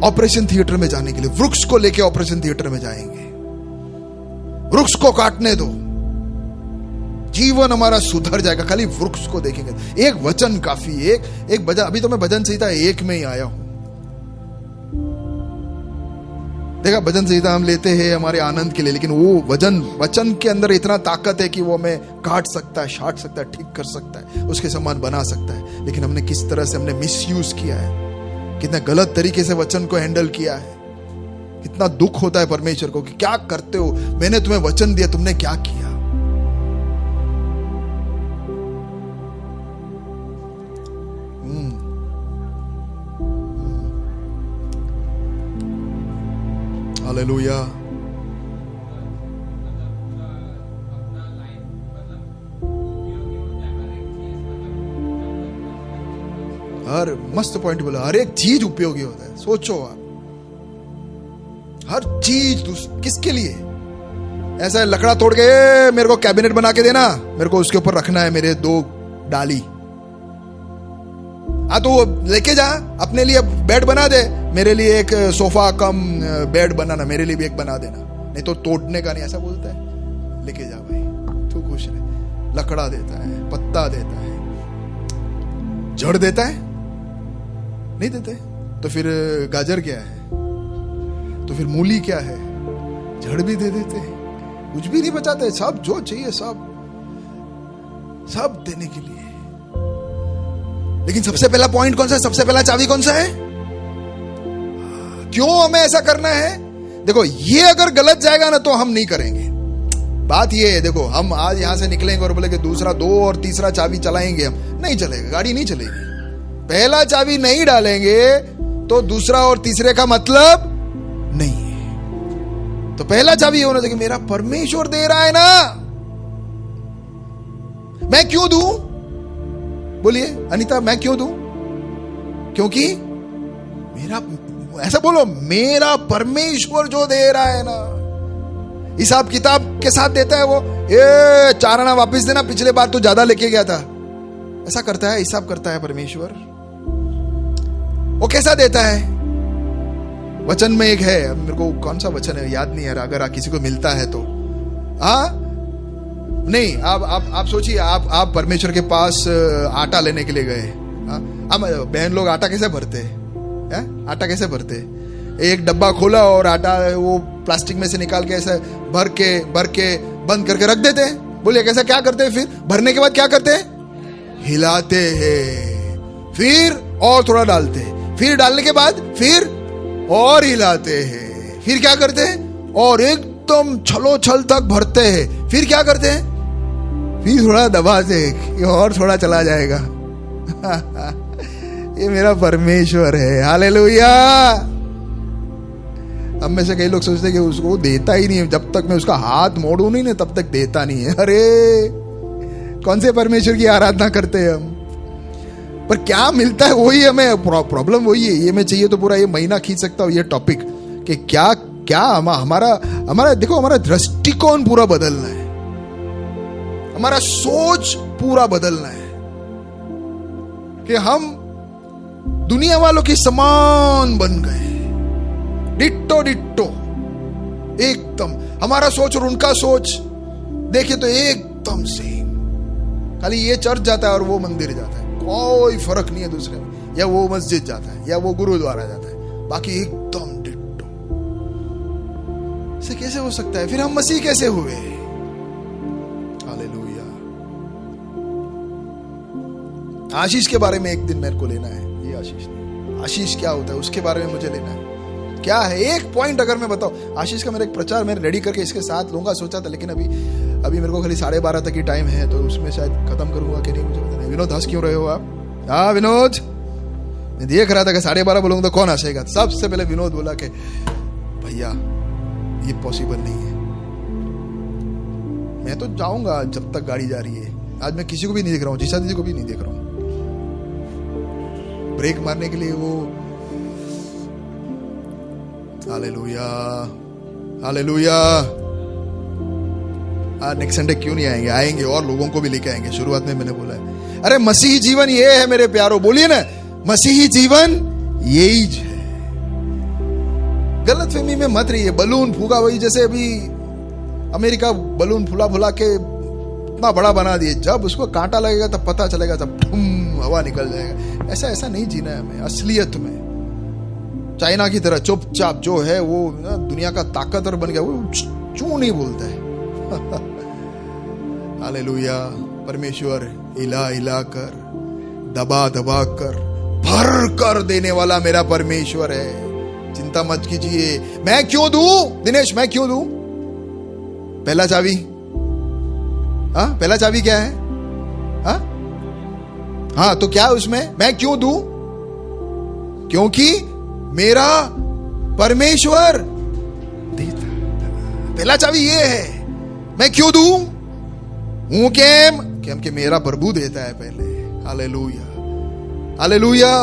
ऑपरेशन थिएटर में जाने के लिए वृक्ष को लेके ऑपरेशन थिएटर में जाएंगे। वृक्ष को काटने दो, जीवन हमारा सुधर जाएगा। खाली वृक्ष को देखेंगे। एक वचन काफी, एक भजन। अभी तो मैं भजन संहिता 1 में ही आया हूं। देखा, भजन संहिता हम लेते हैं हमारे आनंद के लिए, लेकिन वो वचन के अंदर इतना ताकत है कि वो हमें काट सकता है, छाट सकता है, ठीक कर सकता है, उसके समान बना सकता है। लेकिन हमने किस तरह से हमने मिसयूज किया है, कितना गलत तरीके से वचन को हैंडल किया है। कितना दुख होता है परमेश्वर को कि क्या करते हो, मैंने तुम्हें वचन दिया, तुमने क्या किया। हालेलुया। हर मस्त पॉइंट बोला, हर एक चीज उपयोगी होता है। सोचो आप, हर चीज किसके लिए? ऐसा लकड़ा तोड़ के मेरे को कैबिनेट बना के देना, मेरे को उसके ऊपर रखना है मेरे 2 डाली। तो लेके जा, अपने लिए बेड बना दे, मेरे लिए एक सोफा कम बेड बनाना, मेरे लिए भी एक बना देना, नहीं तो तोड़ने का नहीं। ऐसा बोलता है, लेके जा भाई, तू खुश रहे। लकड़ा देता है, पत्ता देता है, जड़ देता है नहीं देते। तो फिर गाजर क्या है, तो फिर मूली क्या है, जड़ भी दे देते हैं, कुछ भी नहीं बचाते, सब जो चाहिए सब देने के लिए। लेकिन सबसे पहला पॉइंट कौन सा है, सबसे पहला चाबी कौन सा है? क्यों हमें ऐसा करना है? देखो, ये अगर गलत जाएगा ना तो हम नहीं करेंगे। बात ये है, देखो, हम आज यहां से निकलेंगे और बोले कि दूसरा 2 और तीसरा चाबी चलाएंगे, हम नहीं चलेगा, गाड़ी नहीं चलेगी। पहला चाबी नहीं डालेंगे तो दूसरा और तीसरे का मतलब नहीं है। तो पहला चाबी ये होना चाहिए, मेरा परमेश्वर दे रहा है ना, मैं क्यों दूं? बोलिए अनीता, मैं क्यों दूं? क्योंकि मेरा, ऐसा बोलो, मेरा परमेश्वर जो दे रहा है ना, हिसाब किताब के साथ देता है वो। 4 आना वापस देना, पिछले बार तो ज्यादा लेके गया था, ऐसा करता है, हिसाब करता है परमेश्वर। वो कैसा देता है? वचन में एक है, मेरे को कौन सा वचन है याद नहीं है, अगर किसी को मिलता है तो। नहीं, आप सोचिए, आप परमेश्वर के पास आटा लेने के लिए गए। अब बहन लोग आटा कैसे भरते हैं? आटा कैसे भरते? एक डब्बा खोला और आटा वो प्लास्टिक में से निकाल के ऐसे भर के बंद करके रख देते हैं। बोलिए कैसा, क्या करते हैं? फिर भरने के बाद क्या करते हैं? हिलाते हैं, फिर और थोड़ा डालते हैं, फिर डालने के बाद फिर और हिलाते हैं, फिर क्या करते हैं? और एकदम छलो छल तक भरते हैं, फिर क्या करते हैं? फिर थोड़ा दबाते हैं कि और थोड़ा चला जाएगा। ये मेरा परमेश्वर है, हालेलुया। हम में से कई लोग सोचते हैं कि उसको देता ही नहीं है, जब तक मैं उसका हाथ मोड़ू नहीं ना तब तक देता नहीं है। अरे कौन से परमेश्वर की आराधना करते हैं हम? पर क्या मिलता है वही हमें प्रॉब्लम वही है। ये मैं चाहिए तो पूरा ये महीना खींच सकता हूँ ये टॉपिक, कि क्या हमारा देखो, हमारा दृष्टिकोण पूरा बदलना है, हमारा सोच पूरा बदलना है, कि हम दुनिया वालों के समान बन गए, डिट्टो एकदम। हमारा सोच और उनका सोच देखे तो एकदम सेम, खाली ये चर्च जाता है और वो मंदिर जाता है, कोई फर्क नहीं है दूसरे में, या वो मस्जिद जाता है या वो गुरुद्वारा जाता है, बाकी एकदम डिट्टो। इसे कैसे हो सकता है? फिर हम मसीह कैसे हुए? हालेलुया। आशीष के बारे में एक दिन मेरे को लेना है, ये आशीष क्या होता है उसके बारे में मुझे लेना है। क्या है एक पॉइंट अगर मैं बताऊं, आशीष का मेरा एक प्रचार मैंने रेडी करके इसके साथ लूंगा सोचा था, लेकिन अभी मेरे को खाली 12:30 तक ही टाइम है, तो उसमें शायद खत्म करूंगा कि नहीं मुझे पता नहीं। विनोद हंस क्यों रहे हो आप? हाँ विनोद, मैं देख रहा था कि 12:30 बोलूंगा तो कौन हंसेगा। सबसे पहले विनोद बोला कि भैया ये पॉसिबल नहीं है, मैं तो जाऊंगा जब तक गाड़ी जा रही है। आज मैं किसी को भी नहीं देख रहा हूँ, जीशा दीदी को भी नहीं देख रहा हूँ ब्रेक मारने के लिए वो। Hallelujah hallelujah. नेक्स्ट संडे क्यों नहीं आएंगे? आएंगे और लोगों को भी लेके आएंगे। शुरुआत में मैंने बोला है, अरे मसीही जीवन ये है मेरे प्यारो, बोलिए ना, मसीही जीवन यही है। गलतफहमी में मत रहिए। बलून फूका वही, जैसे अभी अमेरिका बलून फुला के इतना बड़ा बना दिए, जब उसको कांटा लगेगा तब पता चलेगा, तब हवा निकल जाएगा। ऐसा नहीं जीना है हमें असलियत में। चाइना की तरह चुपचाप जो है वो दुनिया का ताकतवर बन गया, वो चू नहीं बोलता है। हालेलुया। परमेश्वर हिला कर, दबा कर, भर कर देने वाला मेरा परमेश्वर है। चिंता मत कीजिए। मैं क्यों दूं दिनेश, मैं क्यों दूं? पहला चाबी, पहला चाबी क्या है? हाँ तो क्या उसमें मैं क्यों दूं? क्योंकि मेरा परमेश्वर देता। पहला चाबी ये है, मैं क्यों दूं? हूं केम के मेरा प्रभु देता है पहले। Hallelujah hallelujah.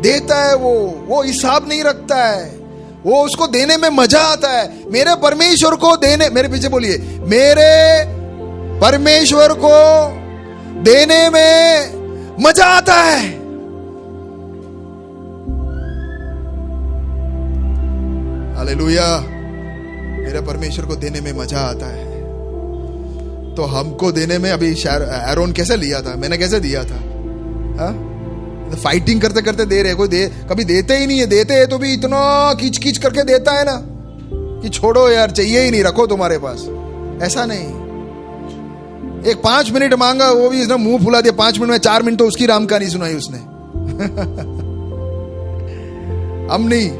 देता है वो हिसाब नहीं रखता है, वो उसको देने में मजा आता है। मेरे परमेश्वर को देने, मेरे पीछे बोलिए, मेरे परमेश्वर को देने में मजा आता है। हालेलुया। मेरे परमेश्वर को देने में मजा आता है। तो हमको देने में, अभी एरोन कैसे लिया था, मैंने कैसे दिया था? हा? तो फाइटिंग करते करते दे रहे, कोई कभी देते ही नहीं है। देते हैं तो भी इतना खींच खींच करके देता है ना कि छोड़ो यार, चाहिए ही नहीं, रखो तुम्हारे पास। ऐसा नहीं। एक 5 मिनट मांगा, वो भी इसने मुंह फुला दिया 5 मिनट में। 4 मिनट तो उसकी राम कहानी सुनाई उसने। हम नहीं।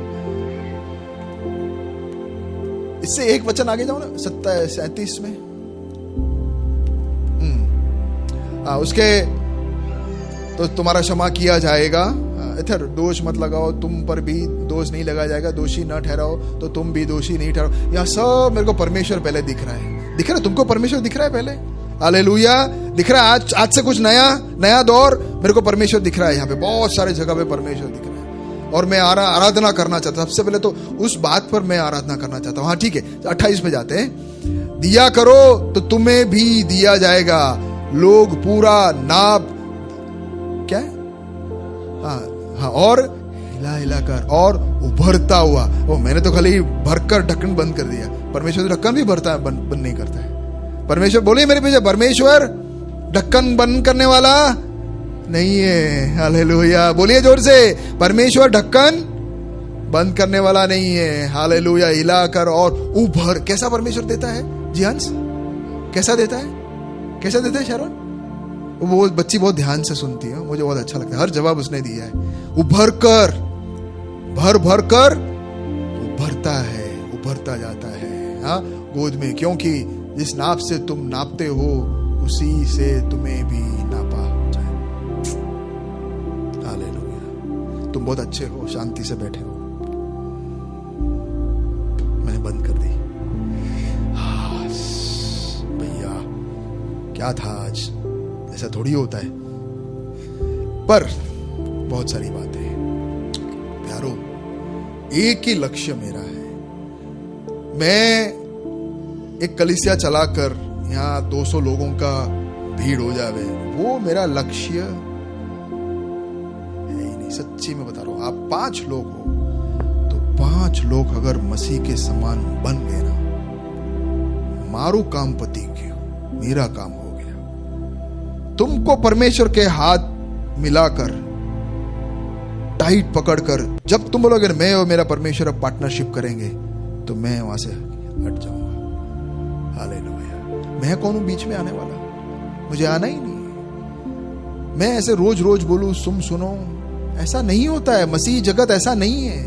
इससे एक वचन आगे जाओ ना, 37 में। उसके तो तुम्हारा क्षमा किया जाएगा। इधर दोष मत लगाओ, तुम पर भी दोष नहीं लगाया जाएगा। दोषी न ठहराओ तो तुम भी दोषी नहीं ठहराओ। यहाँ सब मेरे को परमेश्वर पहले दिख रहा है। दिख रहा है तुमको परमेश्वर दिख रहा है पहले? हालेलुया। दिख रहा है आज से कुछ नया दौर मेरे को परमेश्वर दिख रहा है। यहाँ पे बहुत सारे जगह पे परमेश्वर दिख रहा है और मैं आराधना करना चाहता हूँ। सबसे पहले तो उस बात पर मैं आराधना करना चाहता हूँ। हाँ ठीक है, 28 पे जाते हैं। दिया करो तो तुम्हें भी दिया जाएगा। लोग पूरा नाप, क्या है? हाँ, और हिला कर और उभरता हुआ। ओ, मैंने तो खाली भरकर ढक्कन बंद कर दिया। परमेश्वर ढक्कन भी भरता है, बंद नहीं करता है। परमेश्वर बोलिए मेरे पीछे, परमेश्वर ढक्कन बंद करने वाला नहीं है। हालेलुया। बोलिए जोर से, परमेश्वर ढक्कन बंद करने वाला नहीं है। हालेलुया। हिलाकर और उभर। कैसा परमेश्वर देता है जी हंस? कैसा देता है? कैसा देता है शरण? वो बच्ची बहुत ध्यान से सुनती है, मुझे बहुत अच्छा लगता है। हर जवाब उसने दिया है। उभर कर, भर कर उभरता है, उभरता जाता है। हाँ, गोद में, क्योंकि जिस नाप से तुम नापते हो उसी से तुम्हें भी नापा जाए। हालेलुया। तुम बहुत अच्छे हो, शांति से बैठे हो। मैंने बंद कर दी। भैया क्या था आज? ऐसा थोड़ी होता है। पर बहुत सारी बातें प्यारो, एक ही लक्ष्य मेरा है। मैं एक कलीसिया चलाकर यहाँ 200 लोगों का भीड़ हो जावे, वो मेरा लक्ष्य है ही नहीं। सच्ची में बता रहा हूं। आप 5 लोग हो तो 5 लोग अगर मसीह के समान बन गए ना, मारू काम पति क्यों, मेरा काम हो गया। तुमको परमेश्वर के हाथ मिलाकर, टाइट पकड़कर, जब तुम बोलोगे मैं और मेरा परमेश्वर अब पार्टनरशिप करेंगे, तो मैं वहां से हट जाऊंगा। हालेलुया। मैं कौन हूं बीच में आने वाला? मुझे आना ही नहीं। मैं ऐसे रोज रोज बोलूं, सुनो, ऐसा नहीं होता है। मसीह जगत ऐसा नहीं है,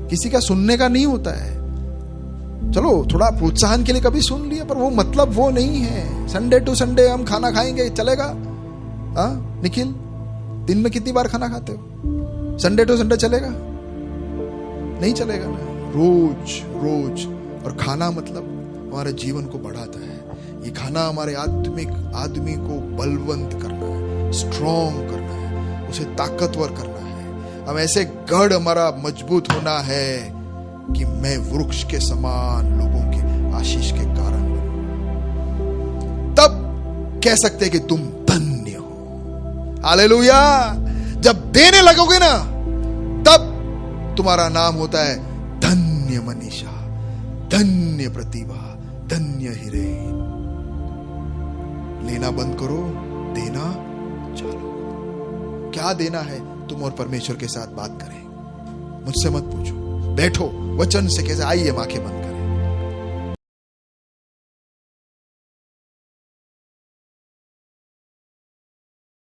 किसी का सुनने का नहीं होता है। चलो थोड़ा प्रोत्साहन के लिए कभी सुन लिया, पर वो मतलब वो नहीं है। संडे टू संडे हम खाना खाएंगे, चलेगा? हाँ निखिल, दिन में कितनी बार खाना खाते हो? संडे टू संडे चलेगा? नहीं चलेगा ना। रोज रोज। और खाना मतलब हमारे जीवन को बढ़ाता है। ये खाना हमारे आत्मिक आदमी को बलवंत करना है, स्ट्रॉन्ग करना है, उसे ताकतवर करना है। हम ऐसे गढ़ हमारा मजबूत होना है कि मैं वृक्ष के समान लोगों के आशीष के कारण बनूंगा। तब कह सकते कि तुम धन्य हो। हालेलुया। जब देने लगोगे ना, तब तुम्हारा नाम होता है धन्य मनीषा, धन्य प्रतिभा, धन्य हिरेन। लेना बंद करो, देना चालू। क्या देना है? तुम और परमेश्वर के साथ बात करें। मुझसे मत पूछो, बैठो वचन से कैसे। आइए आंखें बंद